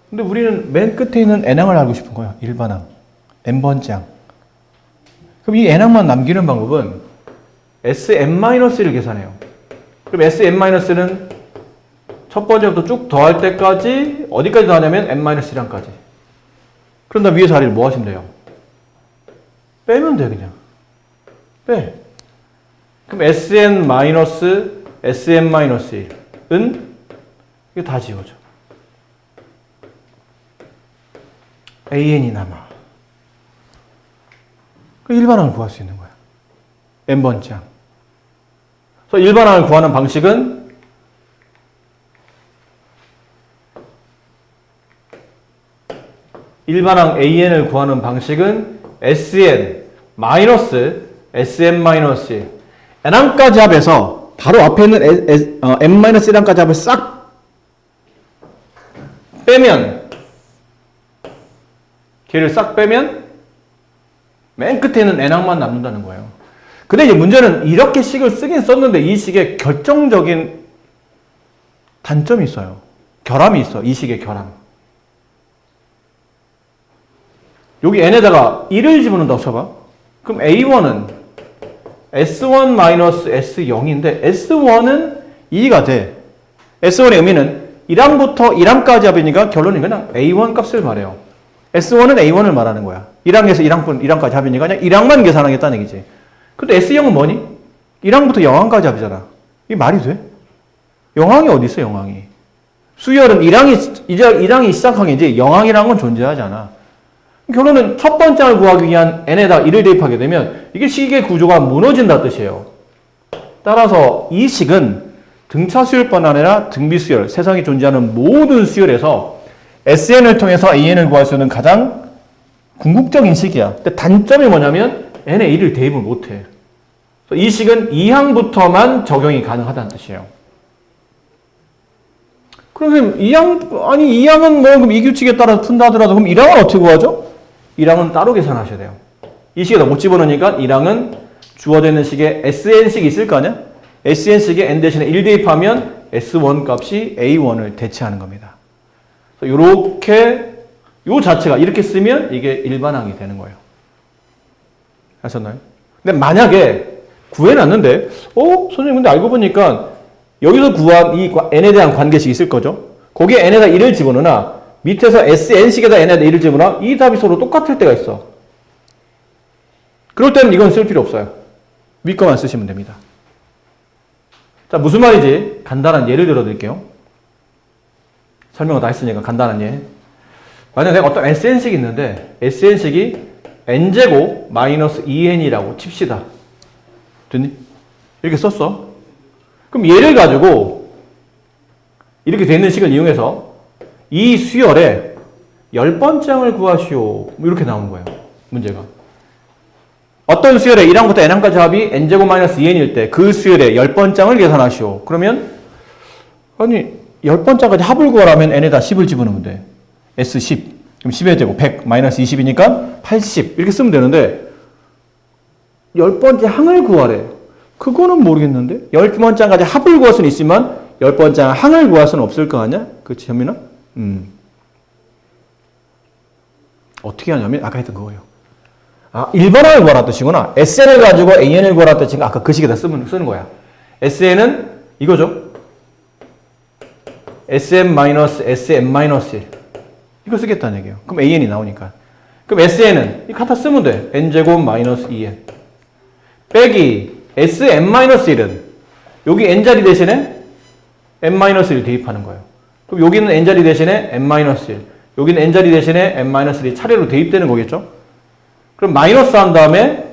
근데 우리는 맨 끝에 있는 n항을 알고 싶은 거야. 일반항. n번째 항. 그럼 이 n항만 남기는 방법은 Sn-1을 계산해요. 그럼 Sn-는 첫 번째부터 쭉 더할 때까지 어디까지 더하냐면 n-1항까지. 그런 다음 위에 자리를 뭐 하시면 돼요? 빼면 돼 그냥. 빼. 그럼 Sn-1은 이거 다 지워져. AN이 남아. 그 일반항을 구할 수 있는 거야. n번째 항. 그래서 일반항을 구하는 방식은 일반항 AN을 구하는 방식은 SN 마이너스 Sn-1 n항까지 합해서 바로 앞에 있는 n-1항까지 합해서 싹 빼면 걔를 싹 빼면 맨 끝에 있는 n항만 남는다는 거예요. 근데 이제 문제는 이렇게 식을 쓰긴 썼는데 이 식에 결정적인 단점이 있어요. 결함이 있어. 이 식의 결함. 여기 n에다가 1을 집어넣는다고 쳐봐. 그럼 a1은 s1-s0인데 s1은 2가 돼. s1의 의미는 1항부터 1항까지 합이니까 결론이 그냥 a1 값을 말해요. s1은 a1을 말하는 거야. 1항에서 1항까지 합이니까 그냥 1항만 계산하겠다는 얘기지. 근데 s0은 뭐니? 1항부터 0항까지 합이잖아. 이게 말이 돼? 0항이 어디 있어, 0항이? 수열은 1항이 시작항이지 0항이라는 건 존재하지 않아. 결론은 첫 번째 항을 구하기 위한 n에다 1을 대입하게 되면 이게 식의 구조가 무너진다 뜻이에요. 따라서 이 식은 등차 수열뿐 아니라 등비 수열, 세상에 존재하는 모든 수열에서 SN을 통해서 AN을 구할 수 있는 가장 궁극적인 식이야. 근데 단점이 뭐냐면 n에 1을 대입을 못해. 이 식은 2항부터만 적용이 가능하다는 뜻이에요. 그러면 2항은 뭐 그럼 이 규칙에 따라서 푼다 하더라도 그럼 1항은 어떻게 구하죠? 1항은 따로 계산하셔야 돼요. 이 식에다 못 집어넣으니까 1항은 주어져 있는 식에 SN식이 있을 거 아니야? SN식에 n 대신에 1 대입하면 S1 값이 A1을 대체하는 겁니다. 이렇게 요 자체가 이렇게 쓰면 이게 일반항이 되는 거예요. 하셨나요? 근데 만약에 구해놨는데 선생님 근데 알고 보니까 여기서 구한 이 n에 대한 관계식이 있을 거죠? 거기에 n에다 1을 집어넣으나 밑에서 SN식에다 n에다 1을 집어넣으나 이 답이 서로 똑같을 때가 있어. 그럴 때는 이건 쓸 필요 없어요. 윗거만 쓰시면 됩니다. 자, 무슨 말인지 간단한 예를 들어 드릴게요. 설명을 다 했으니까 간단한 예. 만약에 내가 어떤 SN식이 있는데 SN식이 n제곱 마이너스 2n이라고 칩시다. 됐니? 이렇게 썼어. 그럼 얘를 가지고 이렇게 돼 있는 식을 이용해서 이 수열의 10번째 항을 구하시오. 뭐 이렇게 나온 거예요. 문제가. 어떤 수열의 1항부터 n항까지 합이 n제곱 마이너스 2n일 때 그 수열의 10번째 항을 계산하시오. 그러면 아니 10번째 항까지 합을 구하라면 n에다 10을 집어넣으면 돼. S10. 그럼 10의 제곱 100 마이너스 20이니까 80 이렇게 쓰면 되는데 10번째 항을 구하래. 그거는 모르겠는데 10번째 항까지 합을 구할 수는 있지만 10번째 항을 구할 수는 없을 거 아니야? 그치 현민아? 어떻게 하냐면 아까 했던 그거예요. 아, 1번항을 구하라 뜻이구나. SN을 가지고 AN을 구하라 뜻인가? 아까 그 식에다 쓰는 거야. SN은 이거죠. SM-SM-1 이거 쓰겠다는 얘기예요. 그럼 AN이 나오니까. 그럼 SN은 이 갖다 쓰면 돼. n제곱 마이너스 2n 빼기 SM-1은 여기 n자리 대신에 n-1 대입하는 거예요. 그럼 여기는 n자리 대신에 n-1 여기는 n자리 대신에 n-1이 차례로 대입되는 거겠죠? 그럼 마이너스 한 다음에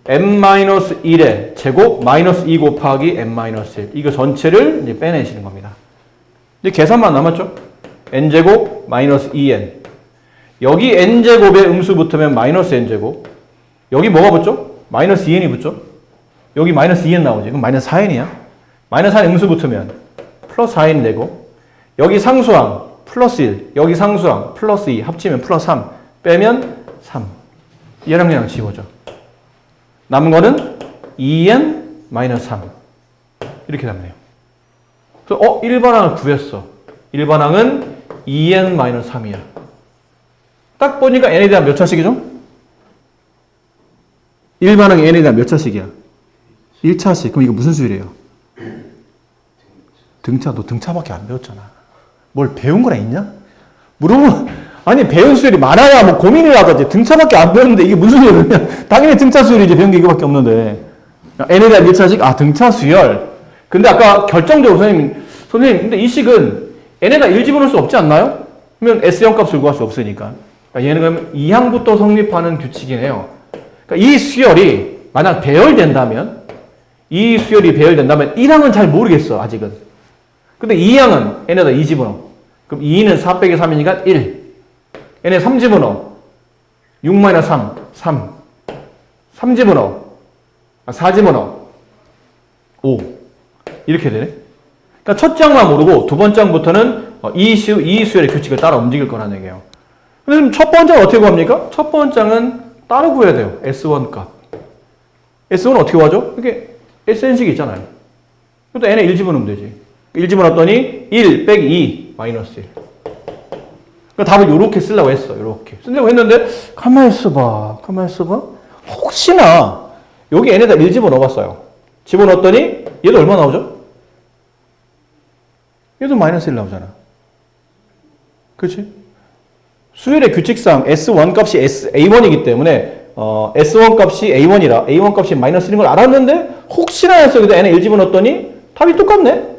n-1의 제곱 마이너스 2 곱하기 n-1 이거 전체를 이제 빼내시는 겁니다. 이제 계산만 남았죠? n제곱 마이너스 2n 여기 n제곱에 음수 붙으면 마이너스 n제곱 여기 뭐가 붙죠? 마이너스 2n이 붙죠? 여기 마이너스 2n 나오지. 그럼 마이너스 4n이야. 마이너스 4n 음수 붙으면 플러스 4n 되고 여기 상수항 플러스 1 여기 상수항 플러스 2 합치면 플러스 3 빼면 3 얘랑 그냥 지워져. 남은 거는 2n 마이너스 3 이렇게 남네요. 그래서 1번항을 구했어. 1번항은 2n 마이너스 3이야. 딱 보니까 n에 대한 몇 차식이죠? 1번항이 n에 대한 몇 차식이야? 1차식. 그럼 이거 무슨 수열이에요? 등차. 너 등차밖에 안 배웠잖아. 뭘 배운 거나 있냐? 물어보면 아니 배운 수열이 많아야 뭐 고민을 하겠지. 등차밖에 안 배웠는데 이게 무슨 수열이냐? 당연히 등차 수열이지. 배운 게 이거밖에 없는데. n에 대한 1차식? 아 등차 수열. 근데 아까 결정적으로 선생님 근데 이 식은 n에다 1 집어넣을 수 없지 않나요? 그러면 S0 값을 구할 수 없으니까. 그러니까 얘는 그러면 2항부터 성립하는 규칙이네요. 그러니까 이 수열이 만약 배열된다면 이 수열이 배열된다면 1항은 잘 모르겠어 아직은. 근데 2항은 n에다 2 집어넣어. 그럼 2는 4 빼기 3이니까 1. n에 3 집어넣어. 6 마이너스 3. 3 집어넣어. 4 집어넣어. 5. 이렇게 되네. 그러니까 첫 장만 모르고 두 번째 장부터는 이 수열의 규칙을 따라 움직일 거라는 얘기예요. 그럼 첫 번째는 어떻게 구합니까? 첫 번째는 따로 구해야 돼요. S1 값. S1은 어떻게 구하죠? 이게 SN식이 있잖아요. 그것도 n에 1 집어넣으면 되지. 1 집어넣었더니 1 빼기 2 마이너스 1. 답을 요렇게 쓰려고 했어. 요렇게. 쓰려고 했는데, 가만히 있어봐. 혹시나, 여기 n에다 1 집어넣어봤어요. 집어넣었더니, 얘도 얼마 나오죠? 얘도 마이너스 1 나오잖아. 그렇지? 수열의 규칙상 S1 값이 A1이기 때문에, S1 값이 A1이라, A1 값이 마이너스 1인 걸 알았는데, 혹시나 해서 여기다 n에 1 집어넣었더니, 답이 똑같네?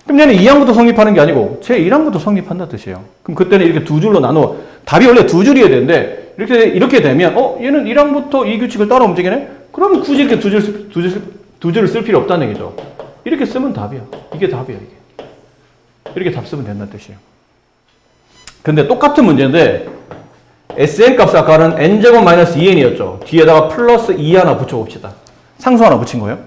그럼 얘는 2항부터 성립하는 게 아니고 제 1항부터 성립한다 뜻이에요. 그럼 그때는 이렇게 두 줄로 나누어 답이 원래 두 줄이어야 되는데 이렇게 되면 얘는 1항부터 이 규칙을 따라 움직이네? 그럼 굳이 이렇게 두 줄을 쓸 필요 없다는 얘기죠. 이렇게 쓰면 답이야. 이게 답이야, 이게. 이렇게 답 쓰면 된다는 뜻이에요. 근데 똑같은 문제인데 Sn 값 아까는 n제곱 마이너스 2n이었죠. 뒤에다가 플러스 2 하나 붙여봅시다. 상수 하나 붙인 거예요.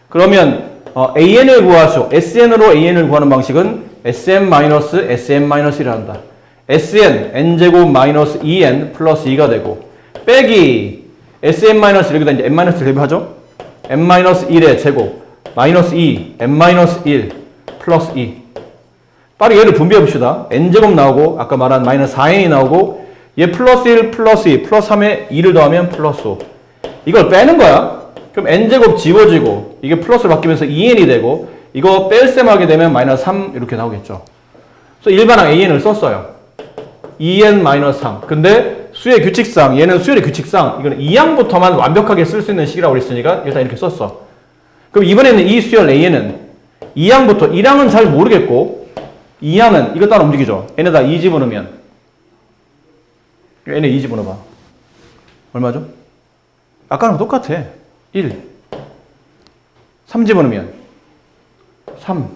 그러면 AN을 구하시오. SN으로 AN을 구하는 방식은 SM-SM-1이라 한다. SN, n제곱 마이너스 2n 플러스 2가 되고, 빼기 SM- 여기다 이제 n- 대비하죠? n-1의 제곱, 마이너스 2, n-1 플러스 2. 빠르게 얘를 분비해 봅시다. n제곱 나오고, 아까 말한 마이너스 4n이 나오고, 얘 플러스 1, 플러스 2, 플러스 3에 2를 더하면 플러스 5. 이걸 빼는 거야. 그럼 n제곱 지워지고 이게 플러스로 바뀌면서 2n이 되고 이거 뺄셈하게 되면 마이너스 3 이렇게 나오겠죠. 그래서 일반항 an을 썼어요. 2n-3. 근데 수의 규칙상 얘는 수열의 규칙상 이거는 2항부터만 완벽하게 쓸 수 있는 식이라고 그랬으니까 일단 이렇게 썼어. 그럼 이번에는 이 수열 an은 2항부터 1항은 잘 모르겠고 2항은 이거 따라 움직이죠. n에다 2 집어넣으면 n에 2 집어넣어봐. 얼마죠? 아까랑 똑같아. 1. 3 집어넣으면 3.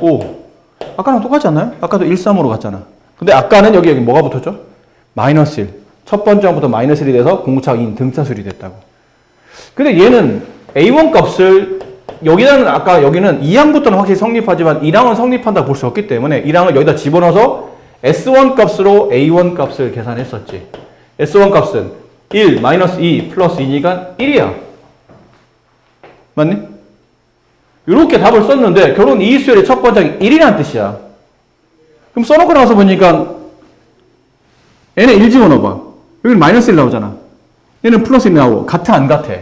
5. 아까랑 똑같지 않나요? 아까도 1, 3으로 갔잖아. 근데 아까는 여기 뭐가 붙었죠? 마이너스 1. 첫 번째 항부터 마이너스 1이 돼서 공차 2인 등차수열이 됐다고. 근데 얘는 A1 값을 아까 여기는 2항부터는 확실히 성립하지만 1항은 성립한다고 볼 수 없기 때문에 1항을 여기다 집어넣어서 S1 값으로 A1 값을 계산했었지. S1 값은 1, 마이너스 2, 플러스 2니까 1이야. 맞니? 이렇게 답을 썼는데 결국은 이 수열의 첫 번째 항이 1이라는 뜻이야. 그럼 써놓고 나서 보니까 n에 1 집어넣어봐. 여기는 마이너스 1 나오잖아. 얘는 플러스 1 나오고 같아 안 같아?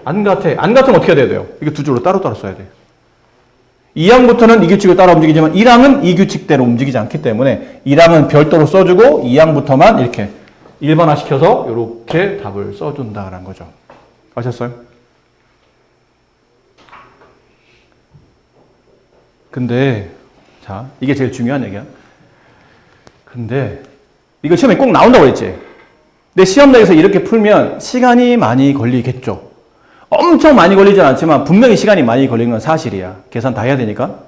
안 같아. 안 같으면 어떻게 해야 돼요? 이게 두 줄로 따로따로 써야 돼. 2항부터는 이 규칙을 따라 움직이지만 1항은 이 규칙대로 움직이지 않기 때문에 1항은 별도로 써주고 2항부터만 이렇게 일반화시켜서 이렇게 답을 써준다는 거죠. 아셨어요? 근데 자 이게 제일 중요한 얘기야. 근데 이거 시험에 꼭 나온다고 했지. 근데 시험장에서 이렇게 풀면 시간이 많이 걸리겠죠. 엄청 많이 걸리진 않지만 분명히 시간이 많이 걸리는 건 사실이야. 계산 다 해야 되니까.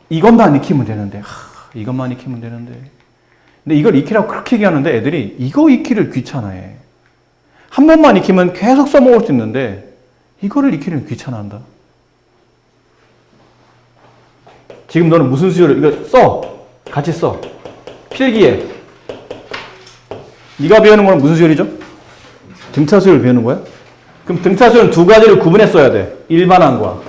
이것만 익히면 되는데 이것만 익히면 되는데 근데 이걸 익히라고 그렇게 얘기하는데 애들이 이거 익히를 귀찮아해. 한 번만 익히면 계속 써먹을 수 있는데 이거를 익히는 귀찮아한다. 지금 너는 무슨 수열을 이거 써. 같이 써. 필기에. 네가 배우는 거는 무슨 수열이죠? 등차 수열을 배우는 거야? 그럼 등차 수열은 두 가지를 구분해 써야 돼. 일반항과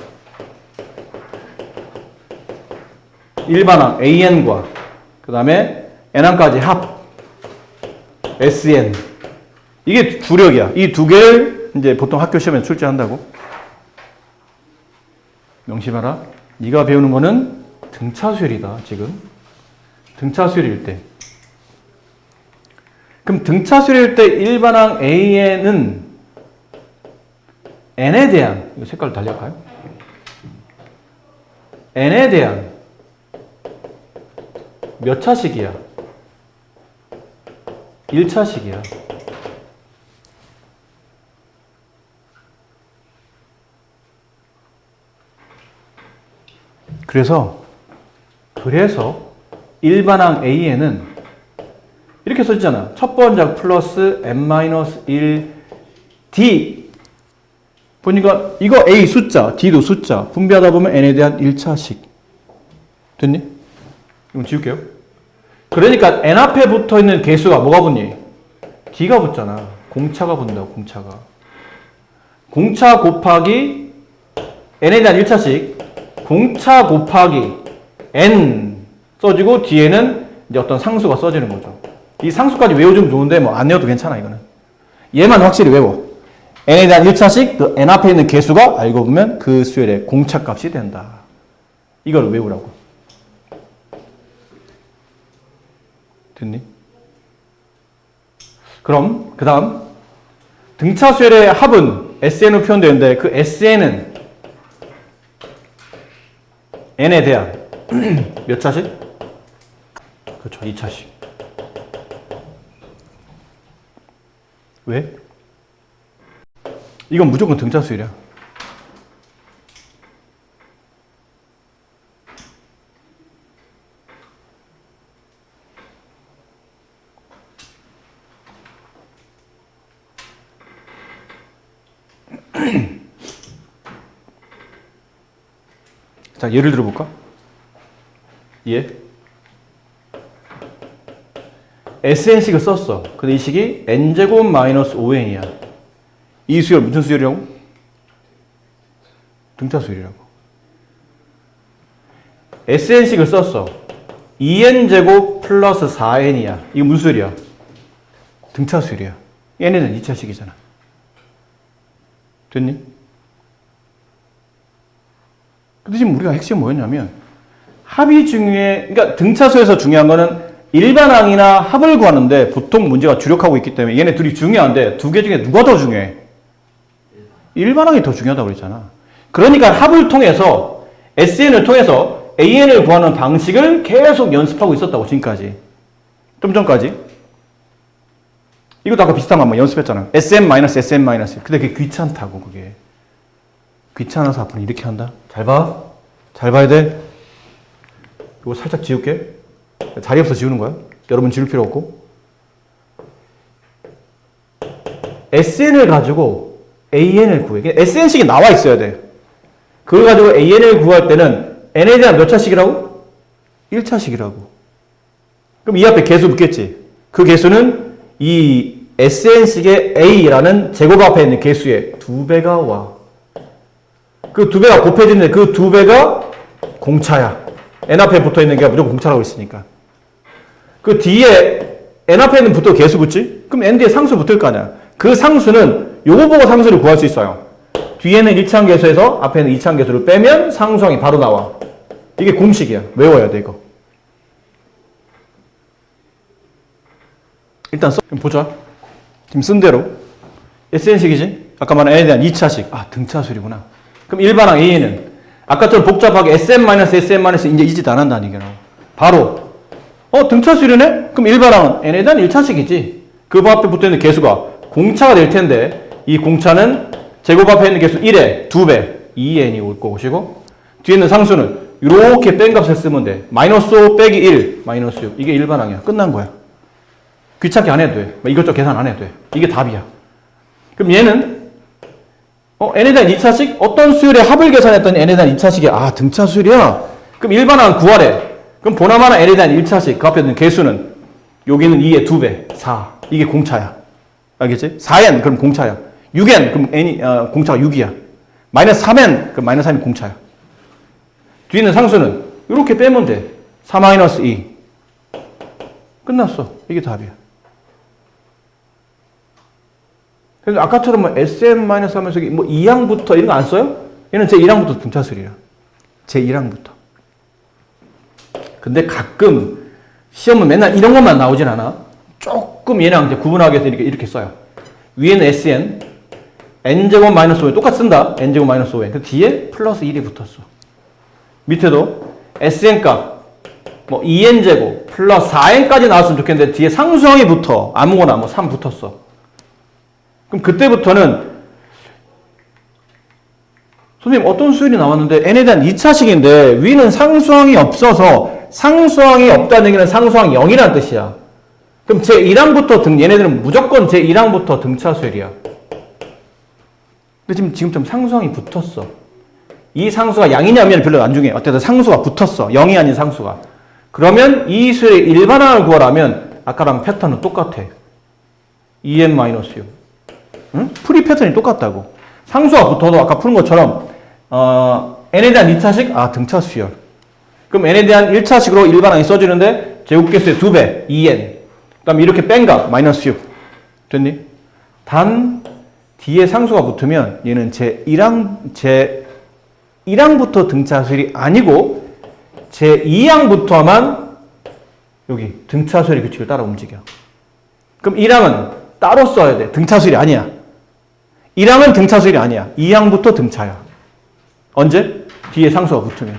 일반항 AN과 그 다음에 N항까지 합 SN. 이게 주력이야. 이 두 개를 이제 보통 학교 시험에 출제한다고. 명심하라. 네가 배우는 거는 등차 수열이다. 지금 등차 수열일 때. 그럼 등차 수열일 때 일반항 AN은 N에 대한 이거 색깔 달려갈까요? N에 대한 몇 차식이야? 1차식이야. 그래서 일반항 AN은 이렇게 써있잖아. 첫 번째 항 플러스 n-1 D. 보니까 이거 A 숫자, D도 숫자. 분배하다 보면 N에 대한 1차식. 됐니? 이건 지울게요. 그러니까 N 앞에 붙어 있는 개수가 뭐가 붙니? D가 붙잖아. 공차가 붙는다고, 공차가. 공차 곱하기 N에 대한 1차식. 공차 곱하기 n 써지고 뒤에는 이제 어떤 상수가 써지는 거죠. 이 상수까지 외워주면 좋은데 뭐 안 외워도 괜찮아 이거는. 얘만 확실히 외워. n에 대한 1차식 그 n 앞에 있는 개수가 알고 보면 그 수열의 공차값이 된다. 이걸 외우라고. 됐니? 그럼 그 다음 등차 수열의 합은 SN으로 표현되는데 그 SN은 n에 대한 몇 차식? 그렇죠. 2차식. 왜? 이건 무조건 등차 수열이야. 자, 예를 들어볼까? 예. SN식을 썼어. 근데 이 식이 n제곱 마이너스 5n이야. 이 수열 무슨 수열이라고? 등차 수열이라고. SN식을 썼어. 2n제곱 플러스 4n이야. 이거 무슨 수열이야? 등차 수열이야. 얘네는 2차식이잖아. 됐니? 근데 지금 우리가 핵심이 뭐였냐면 합이 중요해. 그러니까 등차수에서 중요한 거는 일반항이나 합을 구하는데 보통 문제가 주력하고 있기 때문에 얘네 둘이 중요한데 두 개 중에 누가 더 중요해? 일반항이 더 중요하다고 그랬잖아. 그러니까 합을 통해서 SN을 통해서 AN을 구하는 방식을 계속 연습하고 있었다고 지금까지. 좀 전까지. 이것도 아까 비슷한 거 한번 연습했잖아. SM-SM-. 근데 그게 귀찮다고 그게. 귀찮아서 앞으로 이렇게 한다. 잘 봐. 잘 봐야 돼. 이거 살짝 지울게. 자리 없어 지우는 거야. 여러분 지울 필요 없고. SN을 가지고 AN을 구해. SN식이 나와 있어야 돼. 그걸 가지고 AN을 구할 때는 N에 대한 몇 차식이라고? 1차식이라고. 그럼 이 앞에 개수 붙겠지. 그 개수는 이 SN식의 A라는 제곱 앞에 있는 개수의 2배가 와. 그 2배가 곱해지는데 그 2배가 공차야. N 앞에 붙어 있는 게 무조건 공차라고 했으니까. 그 뒤에 N 앞에 있는 붙어 개수 붙지? 그럼 N 뒤에 상수 붙을 거 아니야. 그 상수는 요거 보고 상수를 구할 수 있어요. 뒤에는 1차항 개수에서 앞에는 2차항 개수를 빼면 상수항이 바로 나와. 이게 공식이야. 외워야 돼 이거. 일단 써. 보자. 지금 쓴 대로. SN식이지? 아까 말한 N에 대한 2차식. 아, 등차수열이구나. 그럼 일반항 A는 아까처럼 복잡하게 SM-SM- 이제 이 짓 안 한다는 얘기라고. 바로 등차수열이네? 그럼 일반항은 N에 대한 1차식이지. 그 앞에 붙어있는 개수가 공차가 될 텐데 이 공차는 제곱 앞에 있는 개수 1에 2배 2n이 올 것이고 뒤에 있는 상수는 이렇게 뺀 값을 쓰면 돼. 마이너스 5 빼기 1 마이너스 6. 이게 일반항이야. 끝난 거야. 귀찮게 안 해도 돼. 이것저것 계산 안 해도 돼. 이게 답이야. 그럼 얘는 n에 대한 2차식? 어떤 수열의 합을 계산했더니 n에 대한 2차식이야. 아, 등차 수열이야? 그럼 일반항 구하래. 그럼 보나마나 n에 대한 1차식. 그 앞에 있는 개수는 여기는 2의 2배 4. 이게 공차야. 알겠지? 4n 그럼 공차야. 6n 그럼 n이 공차가 6이야. 마이너스 3n 그럼 마이너스 3이 공차야. 뒤에 있는 상수는 이렇게 빼면 돼. 4 마이너스 2. 끝났어. 이게 답이야. 그래서 아까처럼 뭐 SM- 하면서 뭐 2항부터 이런 거 안 써요? 얘는 제 1항부터 등차수열이야. 제 1항부터. 근데 가끔 시험은 맨날 이런 것만 나오진 않아. 조금 얘랑 이제 구분하기 위해서 이렇게 써요. 위에는 SN, n제곱 마이너스 5n 똑같이 쓴다. n제곱 마이너스 5n. 그 뒤에 플러스 1이 붙었어. 밑에도 SN 값, 뭐 2n제곱 플러스 4n까지 나왔으면 좋겠는데 뒤에 상수항이 붙어. 아무거나 뭐 3 붙었어. 그럼 그때부터는 선생님 어떤 수열이 나왔는데 n에 대한 2차식인데 위는 상수항이 없어서 상수항이 없다는 얘기는 상수항이 0이라는 뜻이야. 그럼 제1항부터 얘네들은 무조건 제1항부터 등차 수열이야. 근데 지금 좀 상수항이 붙었어. 이 상수가 양이냐면 별로 안 중요해. 어쨌든 상수가 붙었어. 0이 아닌 상수가. 그러면 이 수열의 일반항을 구하라면 아까랑 패턴은 똑같아. 2n-6. 응? 풀이 패턴이 똑같다고. 상수가 붙어도 아까 푸는 것처럼 n에 대한 2차식? 아, 등차 수열. 그럼 n에 대한 1차식으로 일반항이 써주는데 제곱계수의 2배, 2n. 그 다음에 이렇게 뺀 값, 마이너스 6. 됐니? 단, 뒤에 상수가 붙으면 얘는 제1항부터 등차수열이 아니고 제2항부터만 여기 등차수열의 규칙을 따라 움직여. 그럼 1항은 따로 써야 돼. 등차수열이 아니야. 1항은 등차수열이 아니야. 2항부터 등차야. 언제? 뒤에 상수가 붙으면.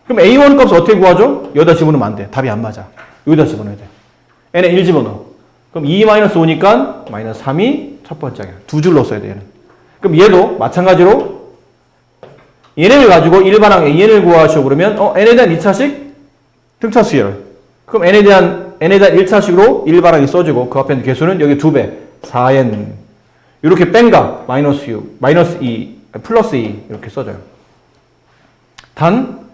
그럼 A1 값을 어떻게 구하죠? 여기다 집어넣으면 안 돼. 답이 안 맞아. 여기다 집어넣어야 돼. n에 1 집어넣어. 그럼 2-5니까 마이너스 3이 첫 번째야. 두 줄로 써야 돼, 얘는. 그럼 얘도 마찬가지로 얘네를 가지고 일반항 AN을 구하시오 그러면 n에 대한 2차식 등차수열. 그럼 n에 대한 1차식으로 일반항이 써주고 그 앞에 있는 개수는 여기 2배, 4n. 이렇게 뺀 값, 마이너스 6, 마이너스 2, 플러스 2 이렇게 써줘요. 단,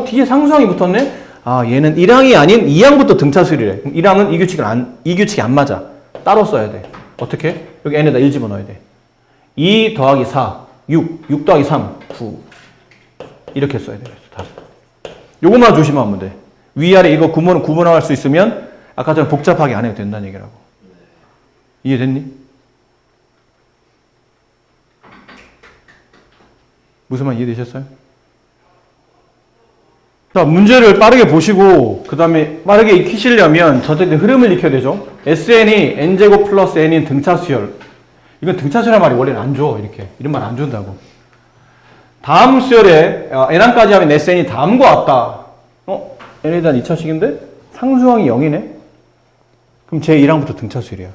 뒤에 상수항이 붙었네? 아, 얘는 1항이 아닌 2항부터 등차수열이래. 그럼 1항은 이 규칙이 안 맞아. 따로 써야 돼. 어떻게? 여기 n에다 1 집어넣어야 돼. 2 더하기 4, 6 더하기 3, 9. 이렇게 써야 돼. 답. 요것만 조심하면 돼. 위아래 이거 구분할 수 있으면 아까처럼 복잡하게 안 해도 된다는 얘기라고. 이해됐니? 무슨 말 이해되셨어요? 자, 문제를 빠르게 보시고 그 다음에 빠르게 익히시려면 전체적인 흐름을 익혀야 되죠. SN이 n제곱 플러스 n인 등차수열. 이건 등차수열이라는 말이 원래는 안 줘. 이런 말 안 준다고. 다음 수열에 n항까지 하면 SN이 다음과 같다. n에 대한 2차식인데 상수항이 0이네? 그럼 제1항부터 등차수열이야.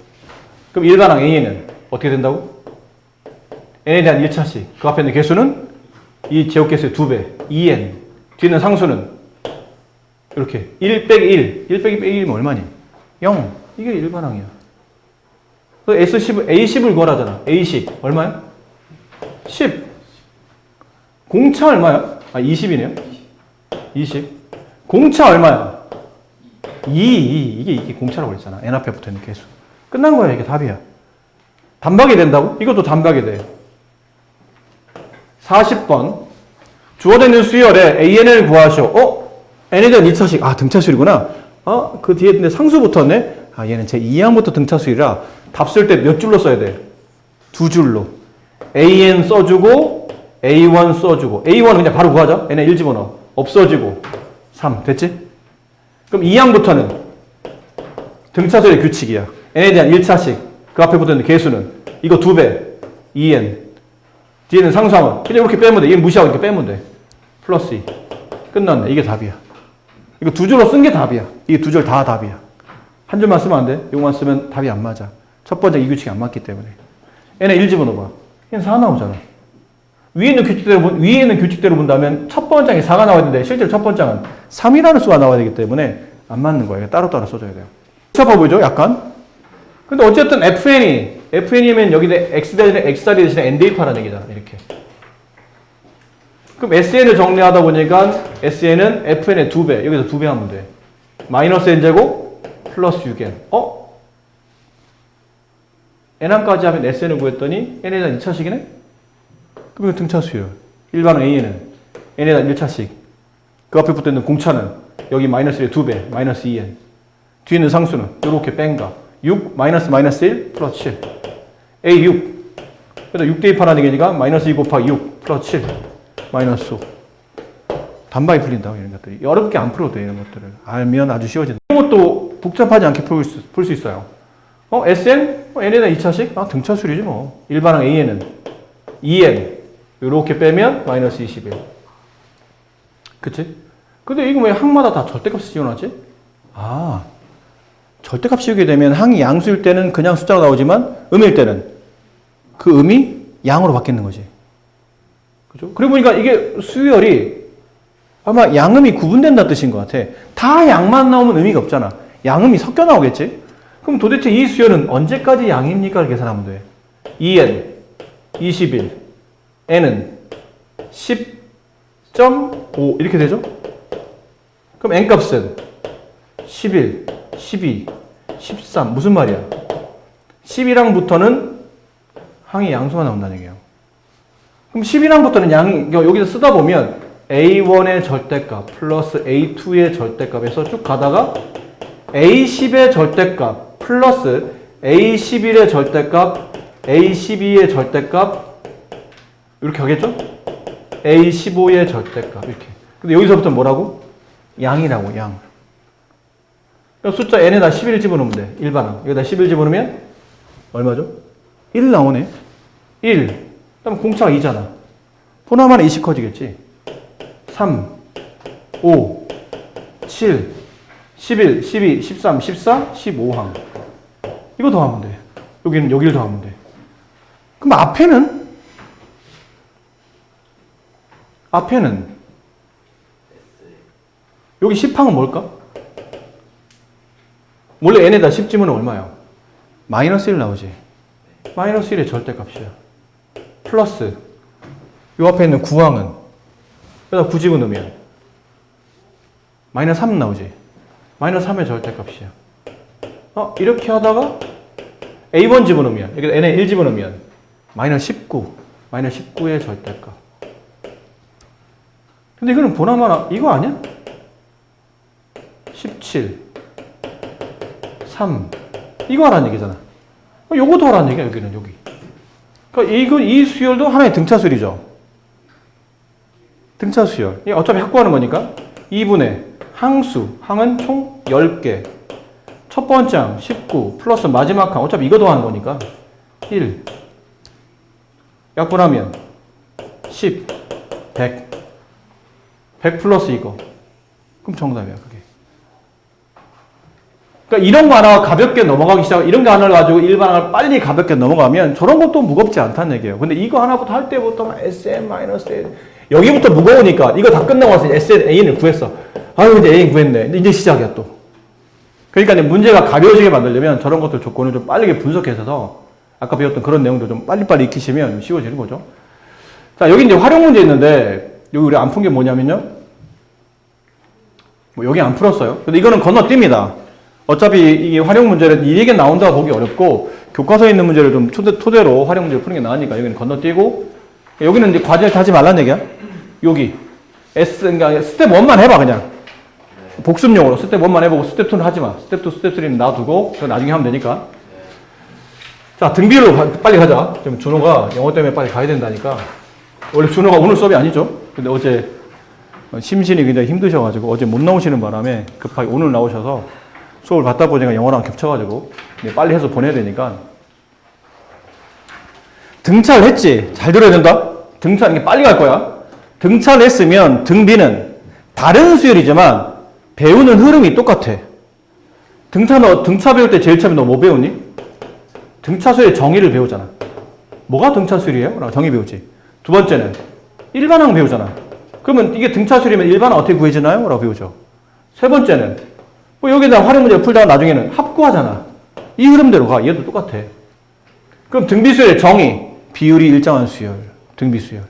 그럼 일반항 A는 어떻게 된다고? n에 대한 1차식. 그 앞에 있는 개수는 이 제곱계수의 2배, 2n. 뒤에 있는 상수는 이렇게 1 빼기 1. 1 빼기 1이면 얼마니? 0. 이게 일반항이야. A10을 구하라잖아. A10 얼마야? 10. 공차 얼마야? 20이네요. 20. 공차 얼마야? 2. 이게 공차라고 그랬잖아. n 앞에 붙어있는 개수. 끝난 거야. 이게 답이야. 단박이 된다고? 이것도 단박이 돼. 40번. 주어져 있는 수열에 AN을 구하시오. n에 대한 2차식. 등차수열이구나. 그 뒤에 근데 상수 붙었네? 얘는 제 2항부터 등차수열이라 답 쓸 때 몇 줄로 써야 돼? 두 줄로. AN 써주고, A1 써주고. A1은 그냥 바로 구하자. n에 1 집어넣어. 없어지고. 3. 됐지? 그럼 2항부터는 등차수열의 규칙이야. n에 대한 1차식. 그 앞에 붙어있는 개수는 이거 2배. 2n. 뒤에는 상수항은 그냥 이렇게 빼면 돼. 얘는 무시하고 이렇게 빼면 돼. 플러스 2. 끝났네. 이게 답이야. 이거 두 줄로 쓴 게 답이야. 이게 두 줄 다 답이야. 한 줄만 쓰면 안 돼. 이거만 쓰면 답이 안 맞아. 첫 번째 이 규칙이 안 맞기 때문에. n에 1 집어넣어봐. 얘는 4 나오잖아. 위에 있는 규칙대로 본다면 첫 번장에 4가 나와야 되는데 실제로 첫 번장은 3이라는 수가 나와야 되기 때문에 안 맞는 거예요. 따로따로 써줘야 돼요. 복잡해 보이죠? 약간? 근데 어쨌든 FN이면 여기다 X자리 대신에 N 대입하라는 얘기잖아. 이렇게. 그럼 SN을 정리하다 보니까 SN은 FN의 2배. 여기서 2배 하면 돼. 마이너스 N제곱 플러스 6N. N항까지 하면 SN을 구했더니 N에 대한 2차식이네? 그럼 이거 등차수열. 일반은 A는 N에 대한 1차식. 그 앞에 붙어있는 공차는 여기 마이너스의 2배. 마이너스 2N. 뒤에 있는 상수는 이렇게 뺀가. 6 마이너스 1 플러스 7. A6. 그래서 6 대입하라는 얘기니까 마이너스 2 곱하기 6 플러스 7. 마이너스 5. 단박에 풀린다고 이런 것들이. 어렵게 안 풀어도 돼 이런 것들을. 알면 아주 쉬워진다. 이런 것도 복잡하지 않게 풀 수 있어요. SN? N에 대한 2차식? 등차수열이지 뭐. 일반항 AN은 2N. 이렇게 빼면 마이너스 21. 그치? 근데 이거 왜 항마다 다 절대값을 지어놨지? 절대값 씌우게 되면 항이 양수일 때는 그냥 숫자가 나오지만 음일 때는 그 음이 양으로 바뀌는 거지. 그죠? 그래 보니까 이게 수열이 아마 양음이 구분된다는 뜻인 것 같아. 다 양만 나오면 의미가 없잖아. 양음이 섞여 나오겠지? 그럼 도대체 이 수열은 언제까지 양입니까? 계산하면 돼. 2n, 21, n은 10.5 이렇게 되죠? 그럼 n 값은 11, 12, 13 무슨 말이야? 11항부터는 항이 양수가 나온다는 얘기예요. 그럼 11항부터는 여기서 쓰다 보면 A1의 절대값 플러스 A2의 절대값에서 쭉 가다가 A10의 절대값 플러스 A11의 절대값, A12의 절대값 이렇게 하겠죠? A15의 절대값 이렇게. 근데 여기서부터 뭐라고? 양이라고 양. 숫자 n에다 11 집어넣으면 돼. 일반항. 여기다 11 집어넣으면 얼마죠? 1 나오네. 1. 그다음 공차가 2잖아. 포함하면 20 커지겠지. 3, 5, 7, 11, 12, 13, 14, 15항. 이거 더하면 돼. 여기는 여기를 더하면 돼. 그럼 앞에는? 여기 10항은 뭘까? 원래 n에다 10 집으면 얼마야? 마이너스 1 나오지. 마이너스 1의 절대값이야. 플러스 요 앞에 있는 9항은 여기다 9 집어넣으면 마이너스 3 나오지. 마이너스 3의 절대값이야. 이렇게 하다가 A1 집어넣으면 여기다 n에 1 집어넣으면 마이너스 19. 마이너스 19의 절대값. 근데 이거는 보나마나 이거 아니야? 17 3 이거 하라는 얘기잖아. 요것도 하라는 얘기야. 여기는 여기. 그러니까 이 수열도 하나의 등차수열이죠. 등차수열. 어차피 확보하는 거니까 2분의 항수. 항은 총 10개. 첫 번째 항 19 플러스 마지막 항. 어차피 이거 더하는 거니까 1. 약분하면 10 100 100 플러스 이거. 그럼 정답이야 그게. 그러니까 이런 거 하나 가볍게 넘어가기 시작, 이런 거 하나를 가지고 일반항을 빨리 가볍게 넘어가면 저런 것도 무겁지 않다는 얘기예요. 근데 이거 하나부터 할 때부터 SM-A 여기부터 무거우니까 이거 다 끝나고 와서 SNA를 구했어. 아유 이제 A 구했네. 이제 시작이야 또. 그러니까 문제가 가벼워지게 만들려면 저런 것들 조건을 좀 빠르게 분석해서 아까 배웠던 그런 내용도 좀 빨리빨리 익히시면 쉬워지는 거죠. 자 여기 이제 활용 문제 있는데 여기 우리 안 푼 게 뭐냐면요. 뭐 여기 안 풀었어요. 근데 이거는 건너뜁니다. 어차피 이게 활용 문제를 이 얘기 나온다고 보기 어렵고 교과서에 있는 문제를 좀 토대로 활용 문제를 푸는 게 나으니까 여기는 건너뛰고 여기는 이제 과제를 하지 말라는 얘기야. 여기 그러니까 스텝 1만 해봐 그냥. 복습용으로 스텝 1만 해보고 스텝 2는 하지 마. 스텝 2, 스텝 3는 놔두고 그거 나중에 하면 되니까. 자 등비로 빨리 가자. 지금 준호가 영어 때문에 빨리 가야 된다니까. 원래 준호가 오늘 수업이 아니죠. 근데 어제 심신이 굉장히 힘드셔가지고 어제 못 나오시는 바람에 급하게 오늘 나오셔서 수업을 받다 보니까 영어랑 겹쳐가지고 빨리 해서 보내야 되니까. 등차를 했지. 잘 들어야 된다. 등차 이게 빨리 갈 거야. 등차를 했으면 등비는 다른 수열이지만 배우는 흐름이 똑같아. 등차 배울 때 제일 처음에 너 뭐 배우니? 등차수열의 정의를 배우잖아. 뭐가 등차수열이에요? 라고 정의 배우지. 두 번째는 일반항 배우잖아. 그러면 이게 등차수열이면 일반항 어떻게 구해지나요? 라고 배우죠. 세 번째는 뭐 여기다 활용 문제 풀다가 나중에는 합구하잖아. 이 흐름대로 가. 얘도 똑같아. 그럼 등비수열의 정의. 비율이 일정한 수열. 등비수열.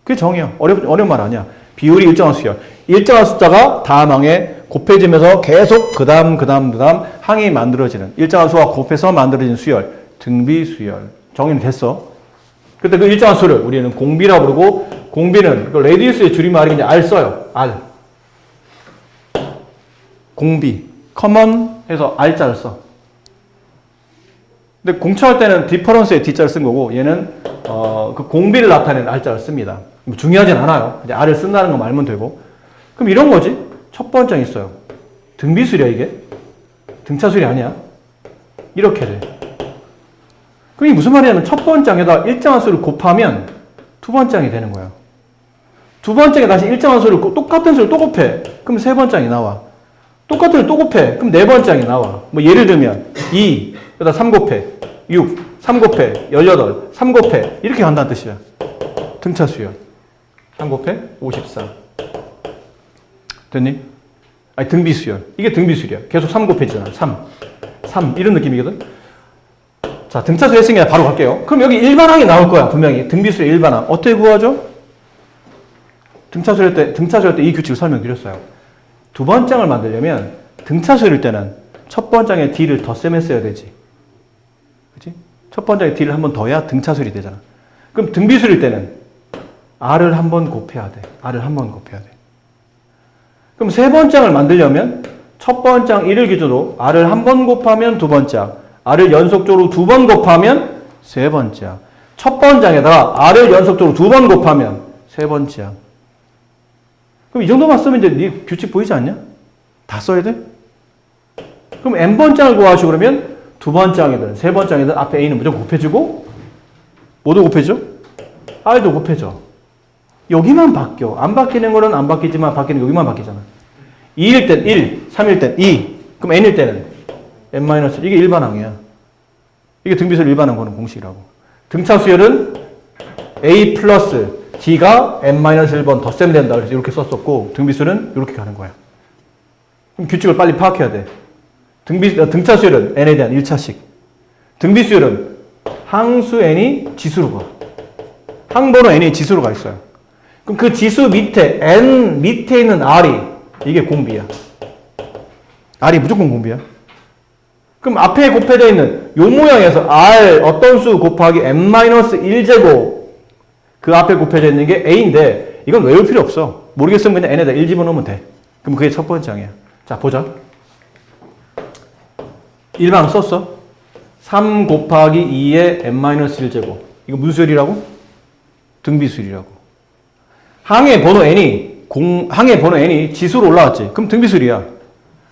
그게 정의야. 어려운 말 아니야. 비율이 일정한 수열. 일정한 숫자가 다음 항에 곱해지면서 계속 그 다음 항이 만들어지는 일정한 수가 곱해서 만들어진 수열. 등비수열. 정의는 됐어. 그때 그 일정한 수를 우리는 공비라고 부르고 공비는 그 레디우스의 줄임말이 그냥 R 써요. R. 공비. 커먼 해서 R자를 써. 근데 공차할 때는 디퍼런스에 D자를 쓴 거고 얘는 그 공비를 나타내는 R자를 씁니다. 뭐 중요하진 않아요. 이제 R을 쓴다는 거 알면 되고. 그럼 이런 거지. 첫 번째 있어요. 등비수열이야 이게. 등차수열이 아니야. 이렇게 돼. 그럼 이게 무슨 말이냐면 첫 번째 항에다 일정한 수를 곱하면 두 번째 항이 되는 거야. 두 번째 항에 다시 일정한 수를 똑같은 수를 또 곱해. 그럼 세 번째 항이 나와. 똑같은 수를 또 곱해. 그럼 네 번째 항이 나와. 뭐 예를 들면 2, 여기다 3 곱해. 6, 3 곱해. 18, 3 곱해. 이렇게 간다는 뜻이야. 등차수열. 3 곱해 54. 됐니? 아니 등비수열. 이게 등비수열이야. 계속 3 곱해지잖아. 3 이런 느낌이거든. 자 등차수열 했으니까 바로 갈게요. 그럼 여기 일반항이 나올 거야. 분명히. 등비수열 일반항. 어떻게 구하죠? 등차수열 때 이 규칙을 설명드렸어요. 두 번째 항을 만들려면 등차수열일 때는 첫 번째 항에 D를 더 셈에 써야 되지. 그치? 첫 번째 항에 D를 한 번 더 해야 등차수열이 되잖아. 그럼 등비수열일 때는 R을 한 번 곱해야 돼. R을 한 번 곱해야 돼. 그럼 세 번째 항을 만들려면 첫 번째 항 1을 기준으로 R을 한 번 곱하면 두 번째 항, R을 연속적으로 두 번 곱하면 세 번째 항. 첫 번째 항에다가 R을 연속적으로 두 번 곱하면 세 번째 항. 그럼 이 정도만 쓰면 이제 네 규칙 보이지 않냐? 다 써야 돼? 그럼 n번째 항을 구하시고 그러면 두 번째 항이든 세 번째 항이든 앞에 a는 무조건 곱해주고 뭐도 곱해줘? r도 곱해줘. 여기만 바뀌어. 안 바뀌는 거는 안 바뀌지만 바뀌는 여기만 바뀌잖아. 2일 땐 1, 3일 땐 2. 그럼 n일 때는 n-1. 이게 일반항이야. 이게 등비수열 일반항 거는 공식이라고. 등차 수열은 a 플러스 d가 n-1번 덧셈 된다. 그래서 이렇게 썼었고 등비수열은 이렇게 가는 거야. 그럼 규칙을 빨리 파악해야 돼. 등차 수열은 n에 대한 1차식. 등비수열은 항수 n이 지수로 가. 항번호 n이 지수로 가 있어요. 그럼 그 지수 밑에 n 밑에 있는 r이 이게 공비야. r이 무조건 공비야. 그럼 앞에 곱해져 있는 요 모양에서 r 어떤 수 곱하기 n-1제곱 그 앞에 곱해져 있는 게 a인데 이건 외울 필요 없어. 모르겠으면 그냥 n에다 1 집어넣으면 돼. 그럼 그게 첫 번째 항이야. 자 보자. 1방 썼어. 3 곱하기 2의 n-1제곱. 이거 무슨 수열이라고? 등비수열이라고. 항의 번호 n이 지수로 올라왔지. 그럼 등비수열이야.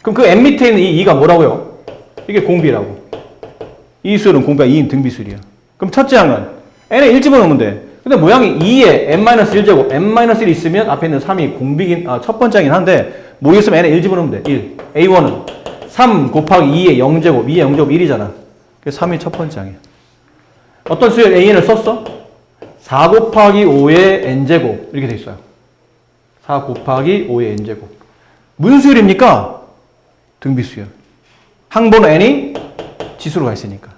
그럼 그 n 밑에 있는 이 2가 뭐라고요? 이게 공비라고. 이 수열은 공비가 2인 등비수열이야. 그럼 첫째 항은 n에 1 집어넣으면 돼. 근데 모양이 2에 n-1제곱, n-1이 있으면 앞에 있는 3이 공비긴, 첫 번째 항이긴 한데 모르겠으면 n에 1 집어넣으면 돼. 1. a1은 3 곱하기 2의 0제곱, 2의 0제곱 1이잖아. 그래서 3이 첫 번째 항이야. 어떤 수열 an을 썼어? 4 곱하기 5의 n제곱 이렇게 돼 있어요. 4 곱하기 5의 n제곱. 무슨 수열입니까? 등비수열. 항번호 n이 지수로 가 있으니까.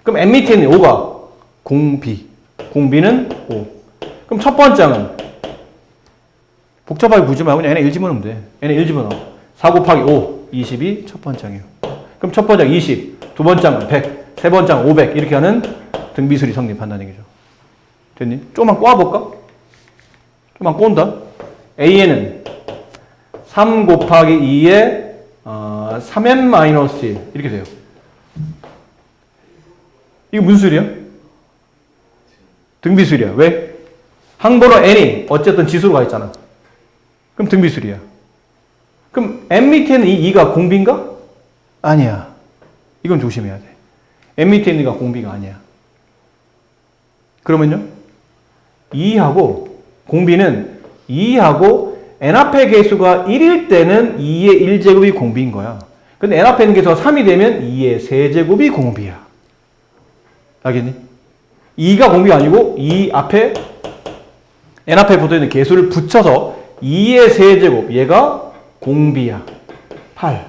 그럼 n 밑에 있는 5가 공비. 공비는 5. 그럼 첫 번째 항은 복잡하게 구지 말고 그냥 n에 1 집어넣으면 돼. n에 1 집어넣어. 4 곱하기 5, 20이 첫 번째 항이에요. 그럼 첫 번째 항 20, 두 번째 항은 100, 세 번째 항 500 이렇게 하는 등비수열이 성립한다는 얘기죠. 됐니? 조금만 꼬아볼까? 조금만 꼬은다. A에는 3 곱하기 2의 3n-1 이렇게 돼요. 이게 무슨 수열이야? 등비수열이야. 왜? 항번호 n이 어쨌든 지수로 가 있잖아. 그럼 등비수열이야. 그럼 n 밑에는 이 2가 공비인가? 아니야. 이건 조심해야 돼. n 밑에 있는 2가 공비가 아니야. 그러면요? 2하고 공비는 2하고 n 앞의 개수가 1일 때는 2의 1제곱이 공비인 거야. 근데 n 앞에 있는 개수가 3이 되면 2의 세제곱이 공비야. 알겠니? 2가 공비가 아니고 2 앞에 n 앞에 붙어있는 개수를 붙여서 2의 세제곱 얘가 공비야. 8.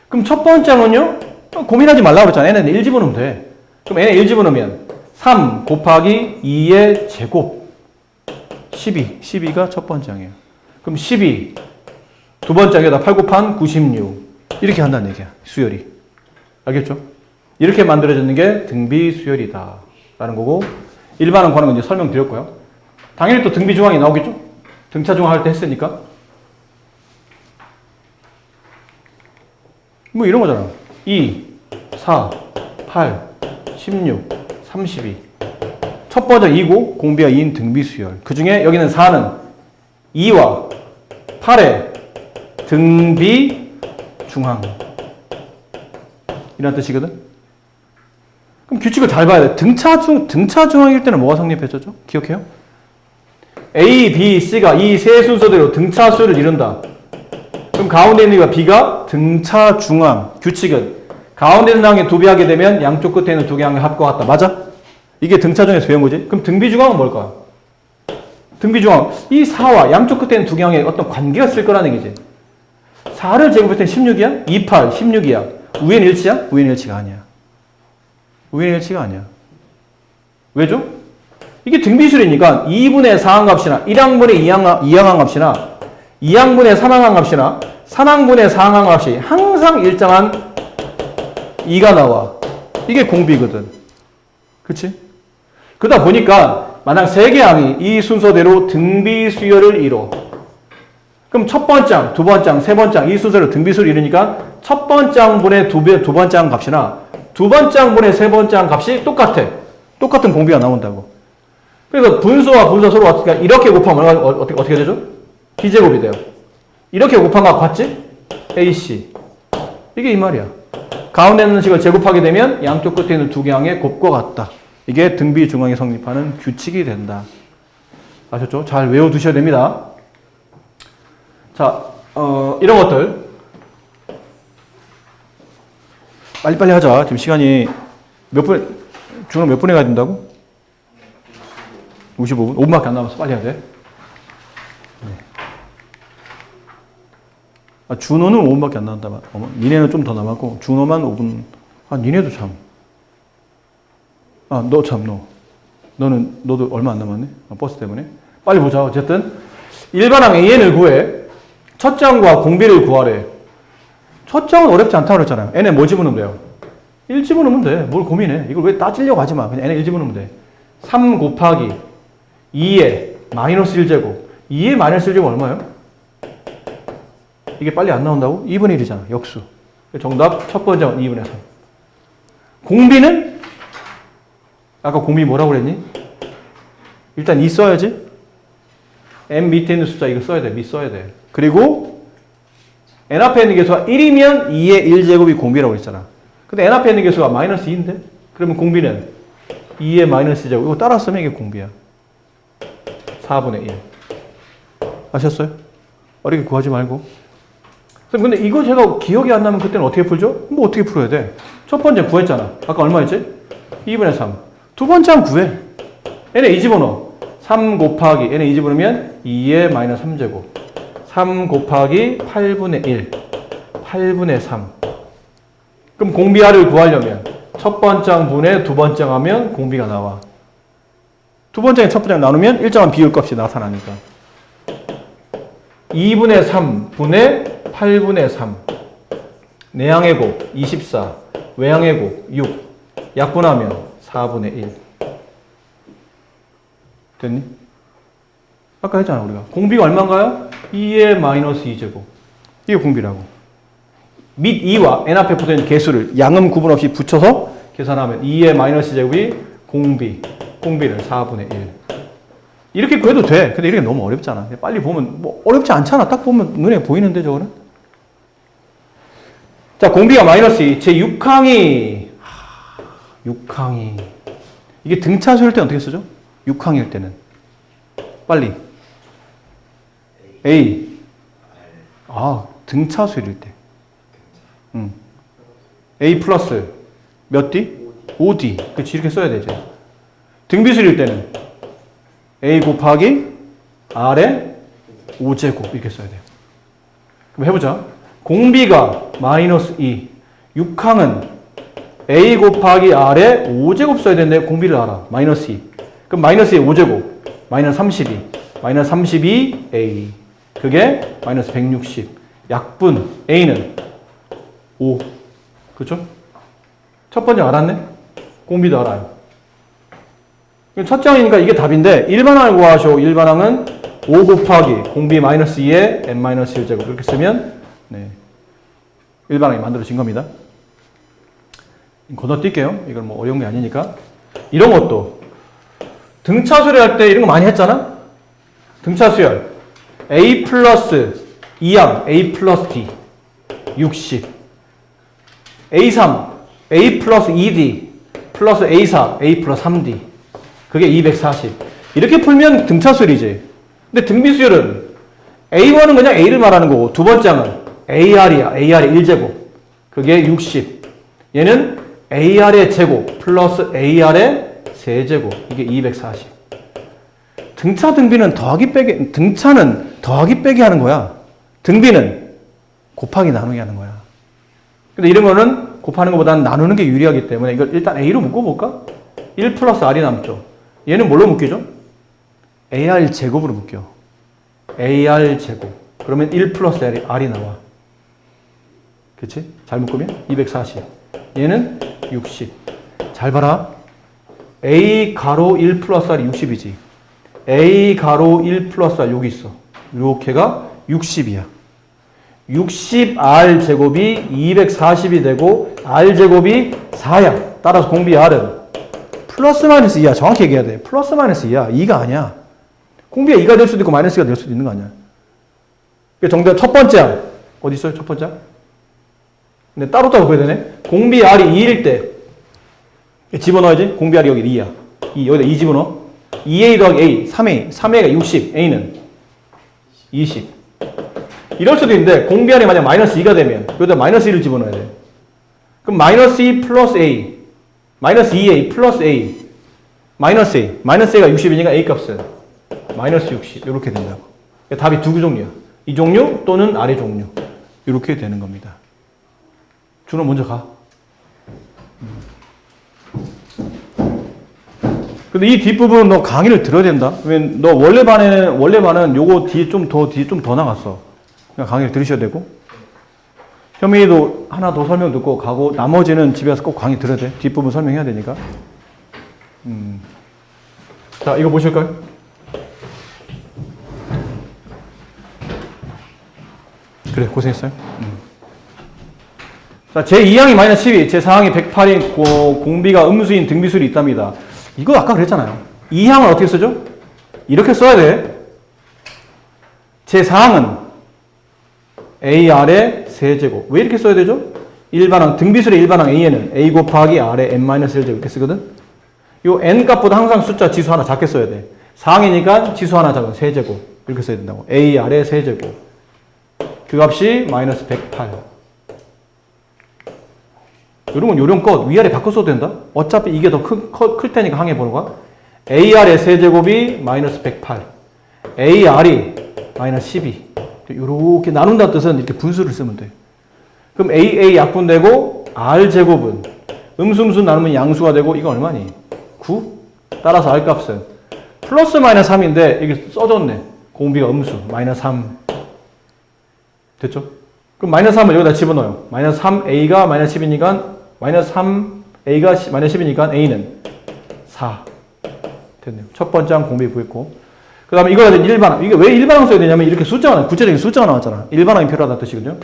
그럼 첫 번째 항은요? 고민하지 말라고 그랬잖아. n에 1 집어넣으면 돼. 그럼 n에 1 집어넣으면 3 곱하기 2의 제곱 12. 12가 첫 번째 항이에요. 그럼 12 두 번째 항에다 8 곱한 96 이렇게 한다는 얘기야. 수열이. 알겠죠? 이렇게 만들어지는 게 등비수열이다 라는 거고 일반항 구하는 건 이제 설명드렸고요. 당연히 또 등비중항이 나오겠죠? 등차중항 할 때 했으니까 뭐 이런 거잖아. 2, 4, 8, 16, 32. 첫 번째 2고 공비가 2인 등비수열. 그 중에 여기는 4는 2와 8의 등비중항 이란 뜻이거든. 그럼 규칙을 잘 봐야 돼. 등차중항일 때는 뭐가 성립했었죠? 기억해요? A, B, C가 이 세 순서대로 등차수열을 이룬다. 그럼 가운데 있는 이가 B가 등차중항. 규칙은 가운데 있는 항에 도비하게 되면 양쪽 끝에 있는 두 개 항의 합과 같다. 맞아? 이게 등차중항에서 배운 거지? 그럼 등비중항은 뭘까? 등비중항. 이 4와 양쪽 끝에 있는 두 개 항에 어떤 관계가 있을 거라는 얘기지. 4를 제곱했더니 16이야? 28, 16이야. 우위는 일치야? 우위는 일치가 아니야. 우위는 일치가 아니야. 왜죠? 이게 등비수열이니까 2분의 4항 값이나 1항분의 2항 값이나 2항분의 3항 값이나 3항분의 4항 값이 항상 일정한 2가 나와. 이게 공비거든. 그치? 그러다 보니까 만약 세 개 항이 이 순서대로 등비 수열을 이뤄. 그럼 첫 번째 항, 두 번째 항, 세 번째 항 이 순서로 등비 수열을 이루니까 첫 번째 항분의 두 번째 항 값이나 두 번째 항분의 세 번째 항 값이 똑같아. 똑같은 공비가 나온다고. 그래서 분수와 분수 서로 어떻게 이렇게 곱하면 어떻게 되죠? B제곱이 돼요. 이렇게 곱한 거 같지? AC. 이게 이 말이야. 가운데 있는 식을 제곱하게 되면 양쪽 끝에 있는 두 개 항의 곱과 같다. 이게 등비 중앙이 성립하는 규칙이 된다. 아셨죠? 잘 외워두셔야 됩니다. 자, 이런 것들 빨리빨리 하자. 지금 시간이 중앙 몇 분에 가야 된다고? 55분? 5분밖에 안 남았어. 빨리 해야 돼. 네. 준호는 5분밖에 안 남았다. 니네는 좀 더 남았고 준호만 5분. 니네도 참. 너 참, 너도 얼마 안 남았네? 버스 때문에. 빨리 보자. 어쨌든 일반항 AN을 구해. 첫째 항과 공비를 구하래. 첫째 항은 어렵지 않다고 그랬잖아요. n에 뭐 집어넣으면 돼요? 1 집어넣으면 돼. 뭘 고민해. 이걸 왜 따지려고 하지 마. 그냥 n에 1 집어넣으면 돼. 3 곱하기 2의 마이너스 1제곱. 2의 마이너스 1제곱 얼마예요? 이게 빨리 안 나온다고? 2분의 1이잖아. 역수. 정답 첫 번째는 2분의 3. 공비는? 아까 공비 뭐라고 그랬니? 일단 2 써야지. n 밑에 있는 숫자 이거 써야 돼. 밑 써야 돼. 그리고 n 앞에 있는 개수가 1이면 2의 1제곱이 공비라고 그랬잖아. 근데 n 앞에 있는 개수가 마이너스 2인데? 그러면 공비는 2의 마이너스 제곱. 이거 따라 쓰면 이게 공비야. 4분의 1. 아셨어요? 어렵게 구하지 말고. 근데 이거 제가 기억이 안 나면 그때는 어떻게 풀죠? 뭐 어떻게 풀어야 돼? 첫 번째 구했잖아. 아까 얼마였지? 2분의 3. 두 번째 한 구해. n에 2 집어넣어. 3 곱하기 n에 2 집어넣으면 2의 마이너스 3제곱. 3 곱하기 8분의 1. 8분의 3. 그럼 공비하를 구하려면 첫 번째 항분의 두 번째 항하면 공비가 나와. 두 번째 항 첫 번째 항 나누면 일정한 비율값이 나타나니까. 2분의 3 분의 8분의 3. 내항의 곱 24. 외항의 곱 6. 약분하면 4분의 1. 됐니? 아까 했잖아 우리가. 공비가 얼마인가요? 2의 마이너스 2제곱. 이게 공비라고. 밑 2와 n 앞에 붙어있는 개수를 양음 구분 없이 붙여서 계산하면 2의 마이너스 제곱이 공비를 4분의 1. 이렇게 구해도 돼. 근데 이렇게 너무 어렵잖아. 빨리 보면 뭐 어렵지 않잖아. 딱 보면 눈에 보이는데 저거는. 자, 공비가 마이너스 2. 제 6항이 6항이 이게 등차수일 때는 어떻게 쓰죠? 6항일 때는 빨리 A. 등차수일 때. A 플러스 몇 D? 5D. 그렇지, 이렇게 써야 되지. 등비수일 때는 A 곱하기 R의 5제곱 이렇게 써야 돼요. 그럼 해보자. 공비가 마이너스 2. 6항은 A 곱하기 R의 5제곱 써야 되는데 공비를 알아. 마이너스 2. 그럼 마이너스 2의 5제곱. 마이너스 32. 마이너스 32A. 그게 마이너스 160. 약분 A는 5. 그렇죠? 첫 번째 알았네? 공비도 알아요. 첫 항이니까 이게 답인데 일반항을 구하시오. 일반항은 5 곱하기 공비 마이너스 2에 n 마이너스 1제곱 이렇게 쓰면 일반항이 만들어진 겁니다. 건너뛸게요. 이건 뭐 어려운 게 아니니까. 이런 것도 등차수열 할 때 이런 거 많이 했잖아. 등차수열 A 플러스 2항 A 플러스 D 60 A3 A 플러스 2D 플러스 A4 A 플러스 3D 그게 240. 이렇게 풀면 등차수열이지. 근데 등비수열은 A1은 그냥 A를 말하는 거고 두 번째 항은 AR이야. AR의 1제곱. 그게 60. 얘는 AR의 제곱 플러스 AR의 세제곱. 이게 240. 등차 등비는 더하기 빼기, 등차는 더하기 빼기 하는 거야. 등비는 곱하기 나누기 하는 거야. 근데 이런 거는 곱하는 것보다는 나누는 게 유리하기 때문에 이걸 일단 A로 묶어볼까? 1 플러스 R이 남죠. 얘는 뭘로 묶이죠? AR 제곱으로 묶여. AR 제곱. 그러면 1 플러스 R이 나와. 그치? 잘 묶으면 240. 얘는 60. 잘 봐라. A 가로 1 플러스 R이 60이지. A 가로 1 플러스 R 여기 있어. 요렇게가 60이야. 60R 제곱이 240이 되고 R 제곱이 4야. 따라서 공비 R은 플러스 마이너스 2야. 정확히 얘기해야 돼. 플러스 마이너스 2야. 2가 아니야. 공비가 2가 될 수도 있고 마이너스가 될 수도 있는 거 아니야. 정답 첫 번째 항. 어디 있어요? 첫 번째 항? 근데 따로따로 보여야 되네. 공비 R이 2일 때 집어넣어야지. 공비 R이 여기 2야. 2, 여기다 2 집어넣어. 2A 더하기 A, 3A. 3A가 60, A는 20. 이럴 수도 있는데 공비 R이 만약 마이너스 2가 되면 여기다 마이너스 1을 집어넣어야 돼. 그럼 마이너스 2 플러스 A, 마이너스 2A 플러스 A, 마이너스 A. 마이너스 A가 60이니까 A 값은 마이너스 60. 이렇게 된다고. 답이 두 종류야. 이 종류 또는 아래 종류. 이렇게 되는 겁니다. 준호 먼저 가. 근데 이 뒷부분 너 강의를 들어야 된다. 왜냐면 너 원래 반은 요거 뒤에 좀 더 나갔어. 그냥 강의를 들으셔야 되고. 현민이도 하나 더 설명 듣고 가고 나머지는 집에 가서 꼭 강의 들어야 돼. 뒷부분 설명해야 되니까. 자, 이거 보실까요? 그래, 고생했어요. 자, 제2항이 마이너스 12, 제4항이 108인 공비가 음수인 등비술이 있답니다. 이거 아까 그랬잖아요. 2항을 어떻게 쓰죠? 이렇게 써야 돼. 제4항은 AR의 세제곱. 왜 이렇게 써야 되죠? 일반항, 등비술의 일반항 A에는 A 곱하기 R의 n-1제곱 이렇게 쓰거든? 요 n 값보다 항상 숫자 지수 하나 작게 써야 돼. 4항이니까 지수 하나 작은 세제곱. 이렇게 써야 된다고. AR의 세제곱. 그 값이 마이너스 108. 요런 요령껏 위아래 바꿔 써도 된다? 어차피 이게 더 클 테니까 항해 보는 거야. AR의 세제곱이 마이너스 108. AR이 마이너스 12. 요렇게 나눈다는 뜻은 이렇게 분수를 쓰면 돼. 그럼 AA 약분되고 R제곱은 음수 나누면 양수가 되고 이건 얼마니? 9? 따라서 R값은 플러스 마이너스 3인데 이게 써졌네. 공비가 음수 마이너스 3. 됐죠? 그럼 마이너스 3을 여기다 집어넣어요. 마이너스 3A가 마이너스 10이니까 마이너스 3A가 마이너스 10이니까 A는 4. 됐네요. 첫 번째 항 공비 구했고. 그 다음에 이거가 일반항. 이게 왜 일반항 써야 되냐면 이렇게 숫자가, 구체적인 숫자가 나왔잖아. 일반항이 필요하다는 뜻이거든요.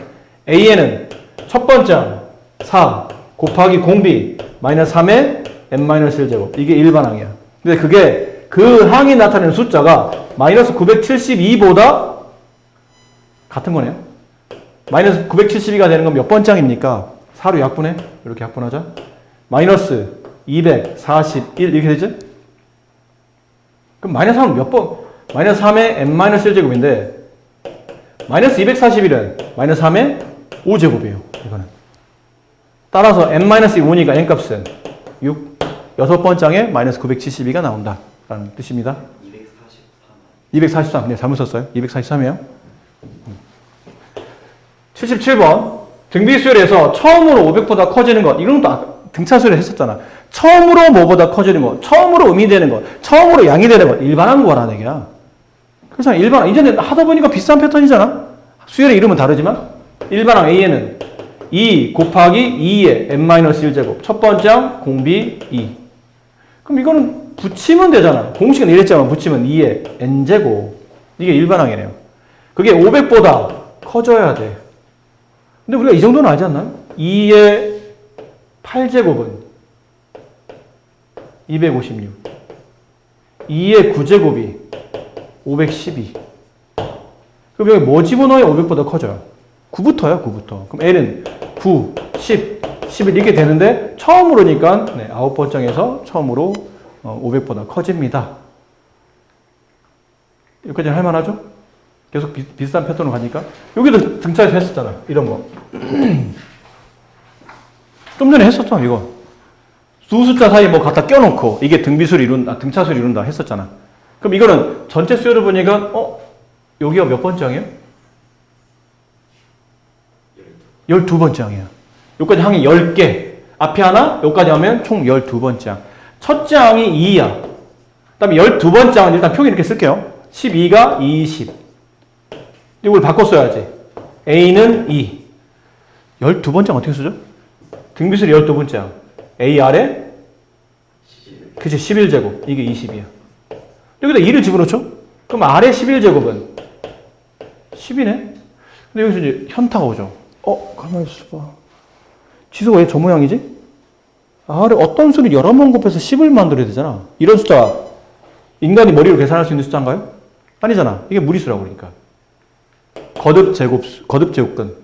A에는 첫 번째 항 4 곱하기 공비 마이너스 3의 n-1제곱. 이게 일반항이야. 근데 그게 그 항이 나타내는 숫자가 마이너스 972보다 같은 거네요. 마이너스 972가 되는 건 몇 번째 항입니까? 4로 약분해. 이렇게 약분하자. 마이너스 241 이렇게 되죠? 그럼 마이너스 3은 몇 번? 마이너스 3의 n-1제곱인데 마이너스 241은 마이너스 3의 5제곱이에요. 이거는. 따라서 n-5니까 n값은 6. 여섯 번째 항에 마이너스 972가 나온다. 라는 뜻입니다. 243. 네, 잘못 썼어요. 243이에요. 77번. 등비수열에서 처음으로 500보다 커지는 것. 이런 것도 등차수열에 했었잖아. 처음으로 뭐보다 커지는 것. 처음으로 음이 되는 것. 처음으로 양이 되는 것. 일반항 구하라는 얘기야. 그래서 일반항. 이제는 하다 보니까 비슷한 패턴이잖아. 수열의 이름은 다르지만 일반항 A에는 2 곱하기 2의 n-1제곱. 첫 번째 항 공비 2. 그럼 이거는 붙이면 되잖아. 공식은 이랬지만 붙이면 2의 n제곱. 이게 일반항이래요. 그게 500보다 커져야 돼. 근데 우리가 이 정도는 알지 않나요? 2의 8제곱은 256. 2의 9제곱이 512. 그럼 여기 뭐 집어넣어야 500보다 커져요? 9부터요, 9부터. 그럼 L은 9, 10, 11 이렇게 되는데 처음으로니까 네, 9번째 항에서 처음으로 500보다 커집니다. 여기까지는 할만하죠? 계속 비슷한 패턴으로 가니까. 여기도 등차에서 했었잖아. 이런 거. 좀 전에 했었죠, 이거. 두 숫자 사이에 뭐 갖다 껴놓고 이게 등비수를 이룬다, 등차수를 이룬다 했었잖아. 그럼 이거는 전체 수열을 보니까 여기가 몇 번째 항이에요? 12번째 항이야. 여기까지 항이 10개. 앞에 하나, 여기까지 하면 총 12번째 항. 첫째 항이 2야. 그 다음에 12번째 항은 일단 표기 이렇게 쓸게요. 12가 20. 이걸 바꿔 써야지. A는 2. 12번째 항 어떻게 쓰죠? 등비술이 12번째 항. AR에 그치, 11제곱. 이게 20이야. 여기다 2를 집어넣죠? 그럼 아래 11제곱은 10이네? 근데 여기서 이제 현타가 오죠. 가만히 있어봐. 지수가 왜 저 모양이지? 아래 어떤 수를 여러 번 곱해서 10을 만들어야 되잖아. 이런 숫자, 인간이 머리로 계산할 수 있는 숫자인가요? 아니잖아. 이게 무리수라고 그러니까. 거듭제곱근.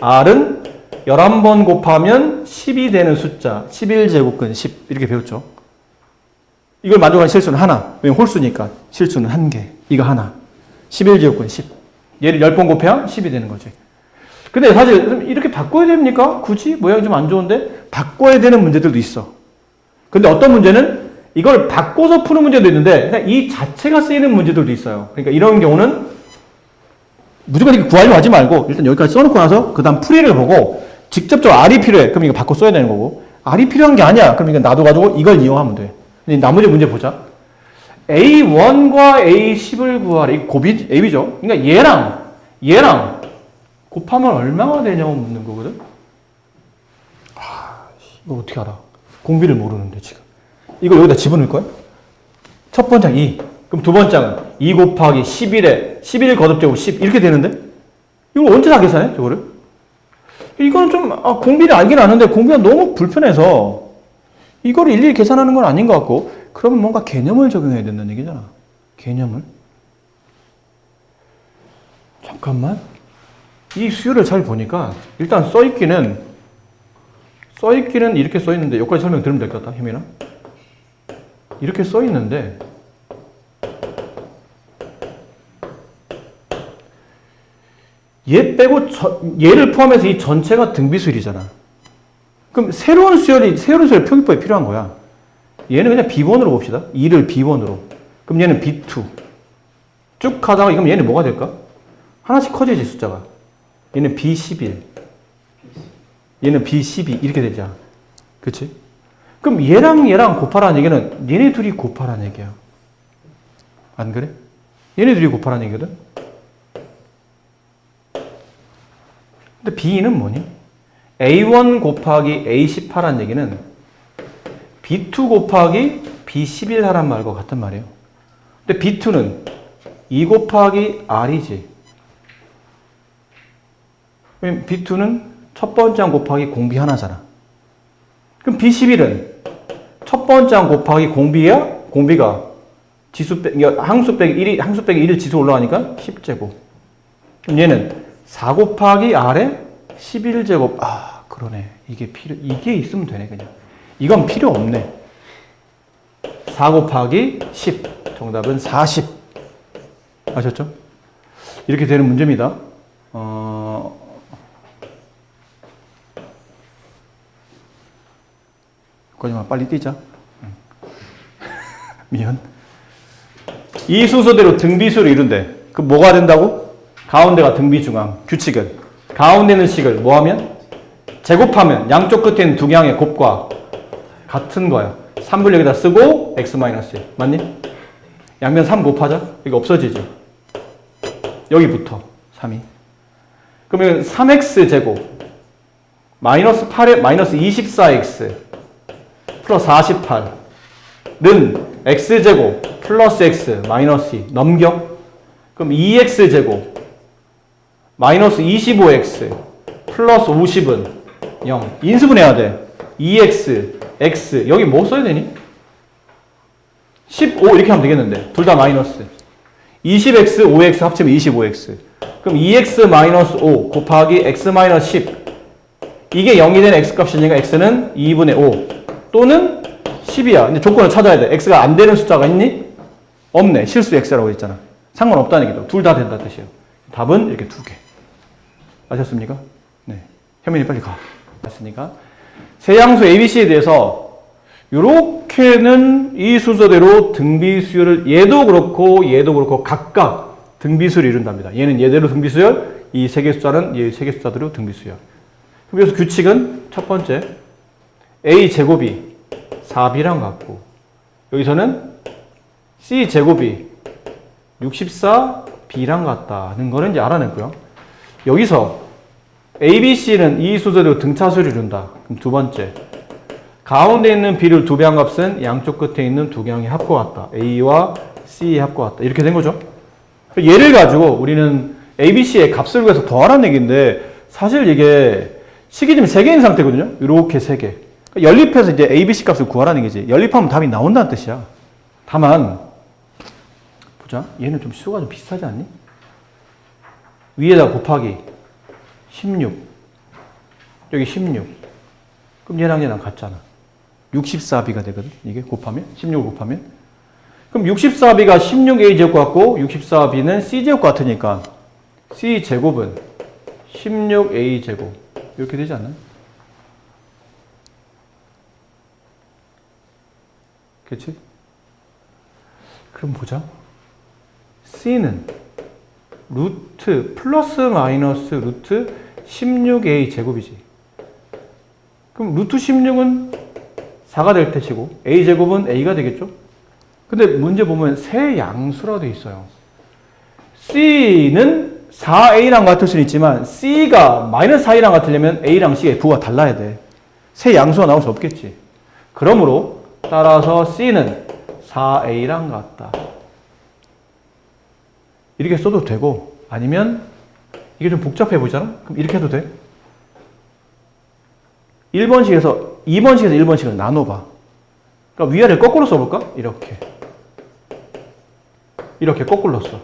R은 11번 곱하면 10이 되는 숫자, 11제곱근 10. 이렇게 배웠죠. 이걸 만족하는 실수는 하나. 왜냐면 홀수니까. 실수는 한 개. 이거 하나. 11제곱근 10. 얘를 10번 곱해야 10이 되는 거지. 근데 사실 이렇게 바꿔야 됩니까? 굳이? 모양이 좀 안 좋은데? 바꿔야 되는 문제들도 있어. 근데 어떤 문제는 이걸 바꿔서 푸는 문제도 있는데 그냥 이 자체가 쓰이는 문제들도 있어요. 그러니까 이런 경우는 무조건 이렇게 구하려고 하지 말고 일단 여기까지 써놓고 나서 그 다음 풀이를 보고 직접적으로 R이 필요해. 그럼 이거 바꿔 써야 되는 거고 R이 필요한 게 아니야. 그럼 이거 놔둬가지고 이걸 이용하면 돼. 근데 나머지 문제 보자. A1과 A10을 구하라. 이거 곱이, A죠? 그러니까 얘랑 곱하면 얼마가 되냐고 묻는 거거든? 이거 어떻게 알아? 공비를 모르는데 지금. 이거 여기다 집어넣을 거야? 첫 번장 2. 그럼 두 번장은 2 곱하기 11에 11 거듭제곱 10 이렇게 되는데? 이걸 언제 다 계산해? 저거를? 이거는 좀 공비를 알긴 아는데 공비가 너무 불편해서 이거를 일일이 계산하는 건 아닌 것 같고 그러면 뭔가 개념을 적용해야 된다는 얘기잖아. 개념을. 잠깐만. 이 수열을 잘 보니까 일단 써있기는 이렇게 써있는데 여기까지 설명 들으면 될 것 같다. 혜민아. 이렇게 써있는데 얘 빼고 얘를 포함해서 이 전체가 등비수열이잖아. 그럼 새로운 수열이 표기법이 필요한 거야. 얘는 그냥 B번으로 봅시다. 2를 B번으로. 그럼 얘는 B2. 쭉 가다가 그럼 얘는 뭐가 될까? 하나씩 커지지 숫자가. 얘는 B11. 얘는 B12 이렇게 되자. 그치? 그럼 얘랑 곱하라는 얘기는 얘네 둘이 곱하라는 얘기야. 안 그래? 얘네 둘이 곱하라는 얘기거든? 근데 B는 뭐니? A1 곱하기 A18하는 얘기는 B2 곱하기 B11 하란 말과 같은 말이에요. 근데 B2는 2 곱하기 R이지. B2는 첫 번째 항 곱하기 공비 하나잖아. 그럼 B11은 첫 번째 항 곱하기 공비야? 공비가 지수 항수 빼기 1이 지수 올라가니까 10제곱. 그럼 얘는 4 곱하기 R에 11제곱. 그러네. 이게 있으면 되네, 그냥. 이건 필요 없네. 4 곱하기 10. 정답은 40. 아셨죠? 이렇게 되는 문제입니다. 거짓말 빨리 뛰자. 미안. 이 순서대로 등비수를 이룬대. 그 뭐가 된다고? 가운데가 등비중앙. 규칙은 가운데 있는 식을 뭐하면? 제곱하면 양쪽 끝에 있는 두 개항의 곱과 같은 거야. 3을 여기다 쓰고 x-1 맞니? 양면 3 곱하자. 이거 없어지지. 여기부터 3이. 그러면 3x 제곱 마이너스 8에 마이너스 24x 플러스 48는 x제곱 플러스 x 마이너스 2 넘겨. 그럼 2x제곱 마이너스 25x 플러스 50은 0. 인수분해야 돼. 2x, x 여기 뭐 써야 되니? 15 이렇게 하면 되겠는데 둘 다 마이너스 20x, 5x 합치면 25x. 그럼 2x 마이너스 5 곱하기 x 마이너스 10 이게 0이 되는 x값이니까 x는 2분의 5 또는 10이야. 근데 조건을 찾아야 돼. x가 안 되는 숫자가 있니? 없네. 실수 x라고 했잖아. 상관없다는 얘기죠. 둘 다 된다 뜻이에요. 답은 이렇게 두 개. 아셨습니까? 네. 현민이 빨리 가. 맞습니까? 세 양수 ABC에 대해서 이렇게는 이 순서대로 등비수열을 얘도 그렇고 각각 등비수열을 이룬답니다. 얘는 얘대로 등비수열, 이 세 개 숫자는 얘 세 개 숫자대로 등비수열. 그래서 규칙은 첫 번째 A제곱이 4B랑 같고 여기서는 C제곱이 64B랑 같다는 거는 이제 알아냈고요. 여기서 A, B, C는 이 순서대로 등차수를 이룬다. 그럼 두 번째 가운데 있는 B를 두 배 한 값은 양쪽 끝에 있는 두 개항의 합과 같다. A와 C의 합과 같다. 이렇게 된 거죠. 얘를 가지고 우리는 A, B, C의 값을 구해서 더하라는 얘기인데 사실 이게 식이 지금 3개인 상태거든요. 이렇게 3개. 연립해서 이제 A, B, C 값을 구하라는 얘기지. 연립하면 답이 나온다는 뜻이야. 다만 보자. 얘는 좀 수가 좀 비슷하지 않니? 위에다 곱하기 16. 여기 16. 그럼 얘랑 같잖아. 64B가 되거든. 이게 곱하면 16을 곱하면. 그럼 64B가 16A 제곱 같고 64B는 C 제곱 같으니까 C 제곱은 16A 제곱 이렇게 되지 않나요? 그렇지? 그럼 보자. C는 루트 플러스 마이너스 루트 16A 제곱이지. 그럼 루트 16은 4가 될 것이고 A 제곱은 A가 되겠죠? 근데 문제 보면 세 양수라 되어 있어요. C는 4A랑 같을 수는 있지만 C가 마이너스 4A랑 같으려면 A랑 C의 부호가 달라야 돼. 세 양수가 나올 수 없겠지. 그러므로 따라서 C는 4A랑 같다. 이렇게 써도 되고 아니면 이게 좀 복잡해 보이잖아? 그럼 이렇게 해도 돼. 1번식에서 2번식에서 1번식을 나눠봐. 그러니까 위아래를 거꾸로 써볼까? 이렇게. 이렇게 거꾸로 써.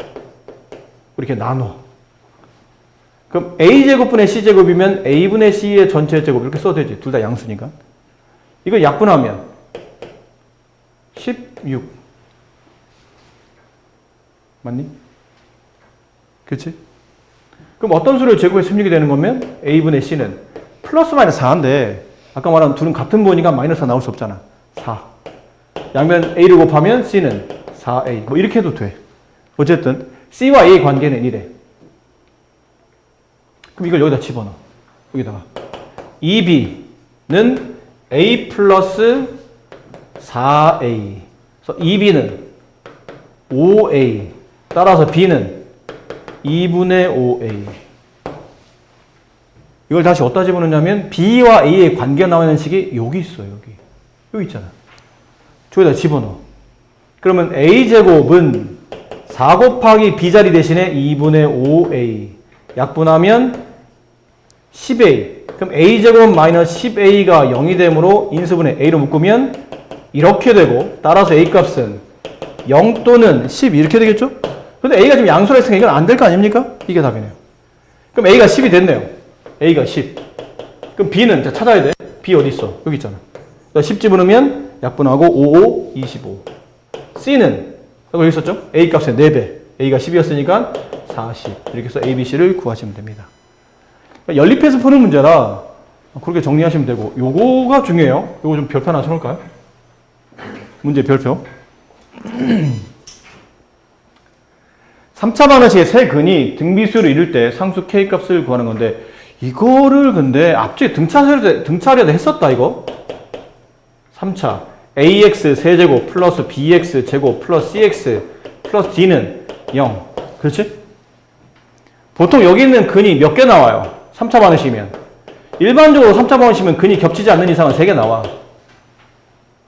이렇게 나눠. 그럼 A제곱분의 C제곱이면 A분의 C의 전체 제곱 이렇게 써도 되지. 둘 다 양수니까. 이거 약분하면 16. 맞니? 그렇지? 그럼 어떤 수를 제곱해 16이 되는 거면 A분의 C는 플러스 마이너스 4인데 아까 말한 둘은 같은 부호니까 마이너스가 나올 수 없잖아. 4. 양면 A를 곱하면 C는 4A. 뭐 이렇게 해도 돼. 어쨌든 C와 A의 관계는 이래. 그럼 이걸 여기다 집어넣어. 여기다가 2B는 A 플러스 4A. 그래서 2B는 5A. 따라서 B는 2분의 5A. 이걸 다시 어디다 집어넣냐면 B와 A의 관계가 나오는 식이 여기 있어요. 여기 있잖아. 저기다 집어넣어. 그러면 A제곱은 4 곱하기 B자리 대신에 2분의 5A. 약분하면 10A. 그럼 A제곱 마이너스 10A가 0이 되므로 인수분해 A로 묶으면 이렇게 되고 따라서 A 값은 0 또는 10 이렇게 되겠죠? 근데 A가 지금 양수라 했으니까 이건 안 될 거 아닙니까? 이게 답이네요. 그럼 A가 10이 됐네요. A가 10. 그럼 B는 찾아야 돼. B 어디 있어? 여기 있잖아. 10 집어넣으면 약분하고 5, 5, 25. C는 여기 있었죠? A 값의 4배. A가 10이었으니까 40. 이렇게 해서 A, B, C를 구하시면 됩니다. 그러니까 연립해서 푸는 문제라 그렇게 정리하시면 되고 요거가 중요해요. 요거 좀 별표 하나 쳐놓을까요? 문제 별표. 3차 반응식의 세 근이 등비수를 이룰 때 상수 K값을 구하는 건데 이거를 근데 앞쪽에 등차례도 했었다 이거. 3차 AX 세제곱 플러스 BX 제곱 플러스 CX 플러스 D는 0. 그렇지? 보통 여기 있는 근이 몇 개 나와요? 3차 반응식이면. 일반적으로 3차 반응식이면 근이 겹치지 않는 이상은 3개 나와.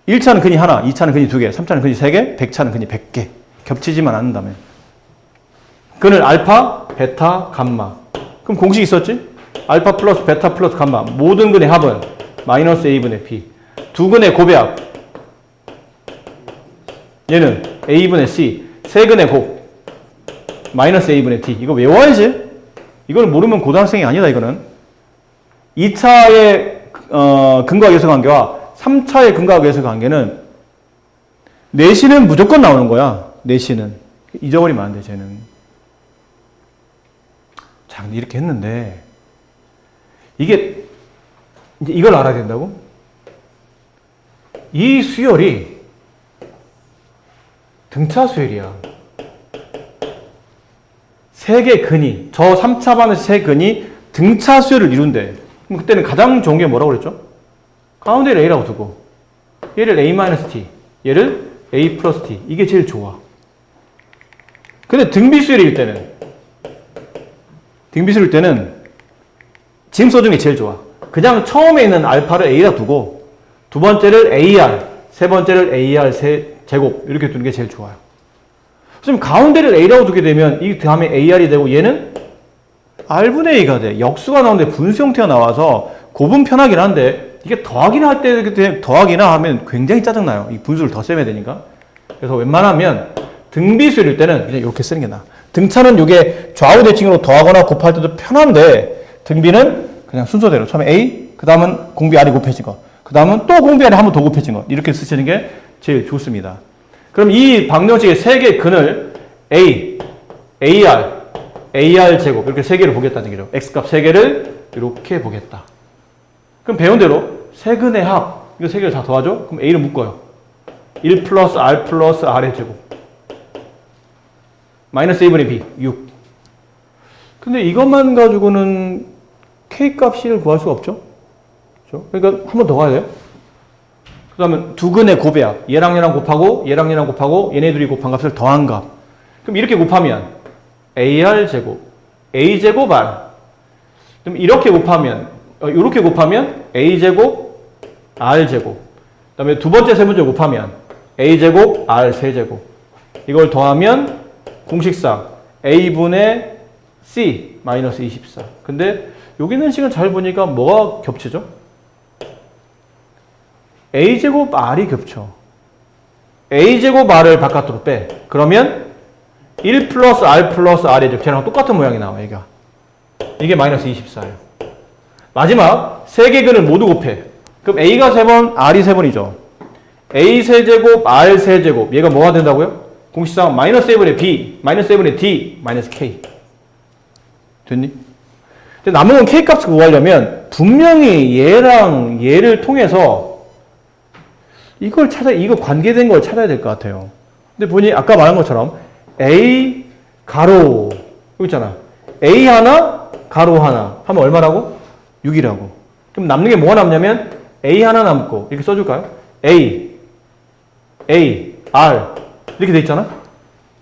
1차는 근이 하나, 2차는 근이 2개, 3차는 근이 3개, 100차는 근이 100개. 겹치지만 않는다면. 근을 알파, 베타, 감마. 그럼 공식 있었지? 알파 플러스 베타 플러스 감마. 모든 근의 합은 마이너스 A분의 B. 두 근의 곱약. 얘는 A분의 C. 세 근의 곱. 마이너스 A분의 D. 이거 외워야지. 이걸 모르면 고등학생이 아니다, 이거는. 2차의 근과 계수 관계와 3차의 근과 계수 관계는 내시는 무조건 나오는 거야. 내시는. 잊어버리면 안 돼, 쟤는. 자, 근데 이렇게 했는데 이게 이제 이걸 알아야 된다고? 이 수열이 등차 수열이야. 세 개 근이, 저 3차 반응식 세 근이 등차 수열을 이룬대. 그럼 그때는 가장 좋은 게 뭐라고 그랬죠? 가운데를 A라고 두고 얘를 A-T, 얘를 A 플러스 T. 이게 제일 좋아. 근데 등비수열일 때는 지금 써준 게 제일 좋아. 그냥 처음에 있는 알파를 A라 두고 두 번째를 AR, 세 번째를 AR 제곱 이렇게 두는 게 제일 좋아요. 지금 가운데를 A라고 두게 되면 이 다음에 AR이 되고 얘는 R분의 A가 돼. 역수가 나오는데 분수 형태가 나와서 곱은 편하긴 한데 이게 더하기나 할 때 더하기나 하면 굉장히 짜증나요. 이 분수를 더 세면 되니까. 그래서 웬만하면 등비수일 때는 그냥 이렇게 쓰는 게 나아. 등차는 이게 좌우 대칭으로 더하거나 곱할 때도 편한데 등비는 그냥 순서대로 처음에 A, 그 다음은 공비 R이 곱해진 거, 그 다음은 또 공비 R이 한 번 더 곱해진 거 이렇게 쓰시는 게 제일 좋습니다. 그럼 이 방정식의 세 개의 근을 A, AR, AR 제곱 이렇게 세 개를 보겠다는 얘기죠. X값 세 개를 이렇게 보겠다. 그럼 배운 대로 세근의 합 이거 세 개를 다 더하죠? 그럼 A를 묶어요. 1 플러스 R 플러스 R의 제곱 마이너스 A분의 B 6. 근데 이것만 가지고는 K값-C를 구할 수가 없죠? 그렇죠? 그러니까 한 번 더 가야 돼요. 그 다음에 두 근의 곱이야. 얘랑 얘랑 곱하고 얘랑 얘랑 곱하고 얘네들이 곱한 값을 더한 값. 그럼 이렇게 곱하면 AR 제곱 A 제곱 R. 그럼 이렇게 곱하면 이렇게 곱하면 A 제곱 R 제곱. 그 다음에 두 번째 세 번째 곱하면 A 제곱 R 세 제곱. 이걸 더하면 공식상 A분의 C 마이너스 24. 근데 여기 있는 식은 잘 보니까 뭐가 겹치죠? A제곱 R이 겹쳐. A제곱 R을 바깥으로 빼. 그러면 1 플러스 R 플러스 R의 제곱. 쟤랑 똑같은 모양이 나와, 얘가. 이게 마이너스 24예요. 마지막 세 개 근을 모두 곱해. 그럼 A가 3번, R이 3번이죠. A 세제곱, R 세제곱. 얘가 뭐가 된다고요? 공식상 마이너스 1분의 B, 마이너스 1분의 D, 마이너스 K. 됐니? 근데 남은 건 K값을 구하려면 분명히 얘랑 얘를 통해서 이거 관계된 걸 찾아야 될 것 같아요. 근데 보니 아까 말한 것처럼 A 가로 여기 있잖아. A 하나 가로 하나 하면 얼마라고? 6이라고. 그럼 남는 게 뭐가 남냐면 A 하나 남고 이렇게 써줄까요? A, R 이렇게 돼 있잖아.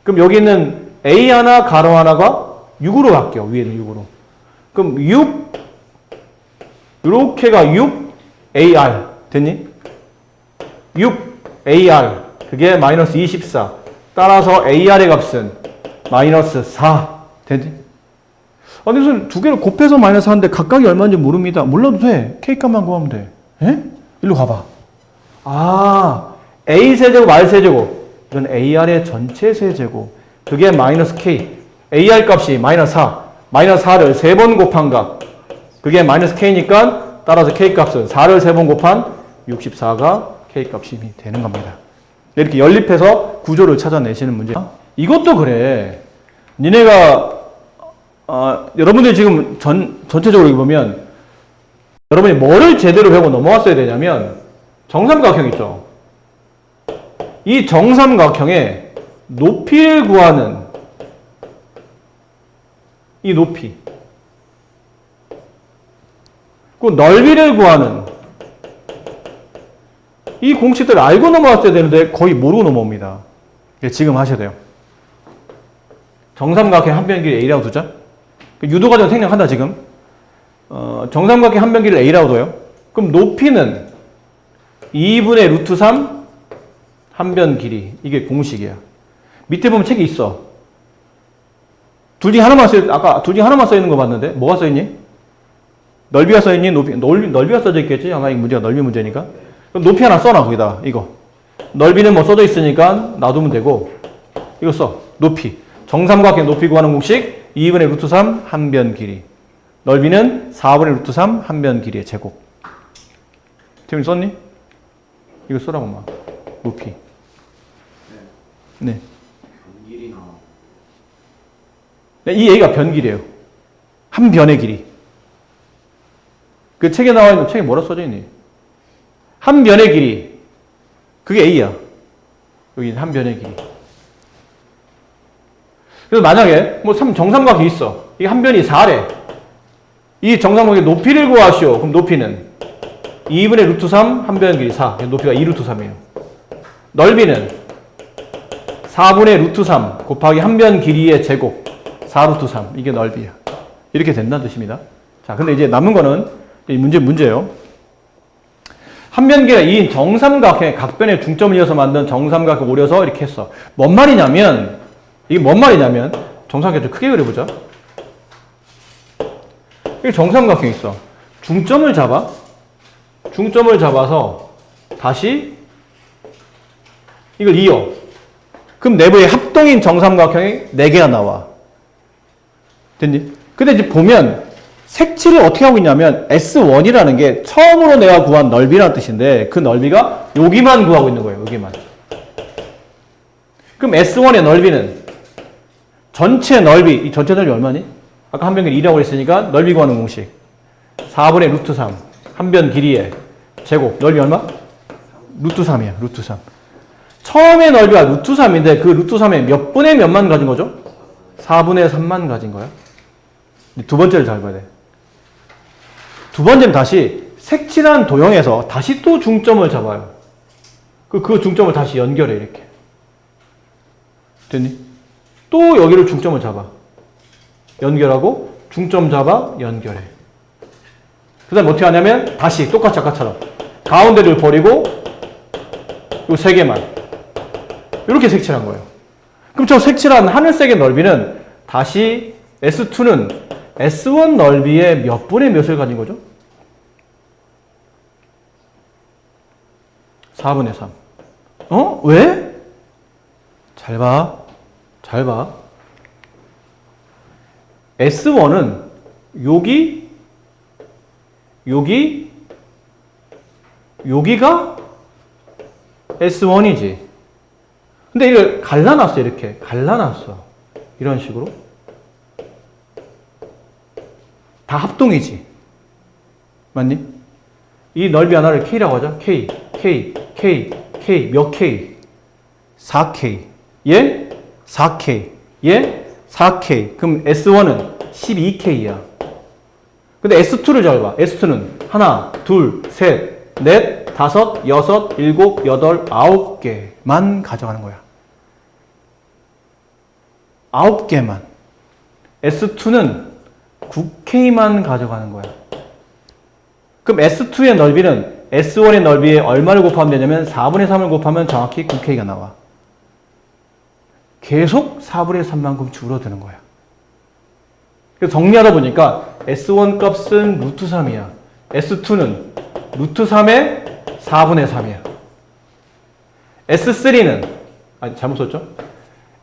그럼 여기 있는 A 하나 가로 하나가 6으로 바뀌어. 위에는 6으로. 그럼 6 이렇게가 6 AR 됐니? 6 AR 그게 마이너스 24. 따라서 AR의 값은 마이너스 4 됐니? 아니 무슨 두 개를 곱해서 마이너스 하는데 각각이 얼마인지 모릅니다. 몰라도 돼. K값만 구하면 돼. 에? 일로 가봐. 아 A 세제곱 R 세제곱 이건 AR의 전체 세제곱 그게 마이너스 K AR 값이 마이너스 4 마이너스 4를 3번 곱한 값 그게 마이너스 K니까 따라서 K 값은 4를 3번 곱한 64가 K 값이 되는 겁니다. 이렇게 연립해서 구조를 찾아내시는 문제. 이것도 그래. 니네가 여러분들이 지금 전체적으로 보면 여러분이 뭐를 제대로 배우고 넘어왔어야 되냐면 정삼각형 있죠. 이 정삼각형의 높이를 구하는 이 높이 그 넓이를 구하는 이 공식들을 알고 넘어왔어야 되는데 거의 모르고 넘어옵니다. 지금 하셔야 돼요. 정삼각형 한 변 길이 A라고 두자. 유도과정 생략한다 지금. 정삼각형 한 변 길이를 A라고 둬요. 그럼 높이는 2분의 루트 3 한 변 길이. 이게 공식이야. 밑에 보면 책이 있어. 둘 중에 하나만 아까 둘 중에 하나만 써 있는 거 봤는데 뭐가 써 있니? 넓이가 써 있니? 넓이가 써져 있겠지? 아마 이 문제가 넓이 문제니까. 그럼 높이 하나 써놔 거기다 이거. 넓이는 뭐 써져 있으니까 놔두면 되고 이거 써. 높이. 정삼각형 높이 구하는 공식 2분의 루트 3 한 변 길이. 넓이는 4분의 루트 3 한 변 길이의 제곱. 태민이 썼니? 이거 써라고 막. 높이. 네. 변길이나 네, 이 A가 변길이에요. 한 변의 길이. 그 책에 나와 있는 책에 뭐라 써져 있니? 한 변의 길이. 그게 A야. 여기 한 변의 길이. 그래서 만약에 뭐 정삼각이 있어. 이게 한 변이 4래. 이 정삼각의 높이를 구하시오. 그럼 높이는 2분의 루트 3 한 변 길이 4. 높이가 2루트 3이에요. 넓이는 4분의 루트 3 곱하기 한 변 길이의 제곱 4루트 3. 이게 넓이야. 이렇게 된다는 뜻입니다. 자, 근데 이제 남은 거는 문제예요. 한변계가 2인 정삼각형의 각변에 중점을 이어서 만든 정삼각형 오려서 이렇게 했어. 뭔 말이냐면, 이게 뭔 말이냐면, 정삼각형 좀 크게 그려보자. 이게 정삼각형 있어. 중점을 잡아. 중점을 잡아서 다시 이걸 이어. 그럼 내부에 합동인 정삼각형이 4개가 나와. 됐니? 근데 이제 보면 색칠을 어떻게 하고 있냐면 S1이라는 게 처음으로 내가 구한 넓이라는 뜻인데 그 넓이가 여기만 구하고 있는 거예요. 여기만. 그럼 S1의 넓이는 전체 넓이, 이 전체 넓이 얼마니? 아까 한 변 길이 2라고 했으니까 넓이 구하는 공식. 4분의 루트 3. 한 변 길이의 제곱. 넓이 얼마? 루트 3이야. 루트 3. 처음의 넓이가 루트 3인데 그 루트 3의 몇 분의 몇만 가진 거죠? 4분의 3만 가진 거야. 두 번째를 잘 봐야 돼. 두 번째는 다시 색칠한 도형에서 다시 또 중점을 잡아요. 그 중점을 다시 연결해, 이렇게. 됐니? 또 여기를 중점을 잡아. 연결하고, 중점 잡아, 연결해. 그 다음에 어떻게 하냐면, 다시 똑같이 아까처럼. 가운데를 버리고, 요 세 개만. 이렇게 색칠한 거예요. 그럼 저 색칠한 하늘색의 넓이는 다시 S2는 S1 넓이의 몇 분의 몇을 가진 거죠? 4분의 3. 왜? 잘 봐. 잘 봐. S1은 여기가 S1이지. 근데 이걸 갈라놨어, 이렇게. 갈라놨어. 이런 식으로. 다 합동이지. 맞니? 이 넓이 하나를 K라고 하자. K. 몇 K? 4K. 얘? 4K. 얘? 4K. 그럼 S1은 12K야. 근데 S2를 잘 봐. S2는 하나, 둘, 셋, 넷, 다섯, 여섯, 일곱, 여덟, 9개만 가져가는 거야. 9개만. S2는 9K만 가져가는 거야. 그럼 S2의 넓이는 S1의 넓이에 얼마를 곱하면 되냐면 4분의 3을 곱하면 정확히 9K가 나와. 계속 4분의 3만큼 줄어드는 거야. 그래서 정리하다 보니까 S1 값은 루트 3이야. S2는 루트 3의 4분의 3이야. S3는, 잘못 썼죠?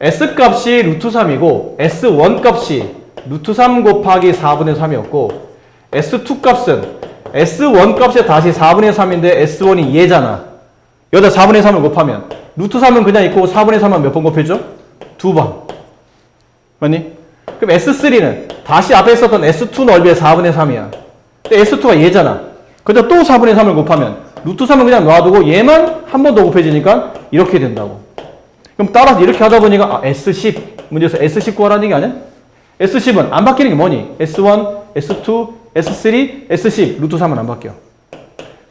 S 값이 루트 3이고 S1 값이 루트 3 곱하기 4분의 3이었고 S2 값은 S1 값이 다시 4분의 3인데 S1이 얘잖아. 여기다 4분의 3을 곱하면 루트 3은 그냥 있고 4분의 3은 몇 번 곱해줘? 2번. 맞니? 그럼 S3는 다시 앞에 있었던 S2 넓이의 4분의 3이야. 근데 S2가 얘잖아. 그래서 또 4분의 3을 곱하면 루트 3은 그냥 놔두고 얘만 한 번 더 곱해지니까 이렇게 된다고. 그럼 따라서 이렇게 하다 보니까 S10 문제에서 S10 구하라는 얘기 아니야? S10은 안 바뀌는 게 뭐니? S1, S2, S3, S10 루트 3은 안 바뀌어.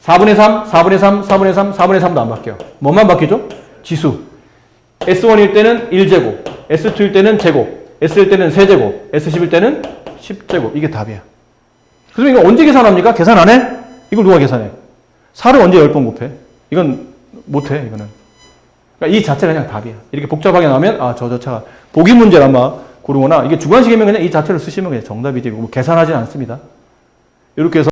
4분의 3, 4분의 3, 4분의 3, 4분의 3도 안 바뀌어. 뭐만 바뀌죠? 지수. S1일 때는 1제곱, S2일 때는 제곱, S일 때는 세제곱, S10일 때는 10제곱. 이게 답이야. 그래서 이거 언제 계산합니까? 계산 안 해? 이걸 누가 계산해? 4를 언제 10번 곱해? 이건 못해, 이거는. 그러니까 이 자체가 그냥 답이야. 이렇게 복잡하게 나오면, 저 차가 보기 문제를 아마 고르거나, 이게 주관식이면 그냥 이 자체를 쓰시면 그냥 정답이지. 뭐 계산하지 않습니다. 이렇게 해서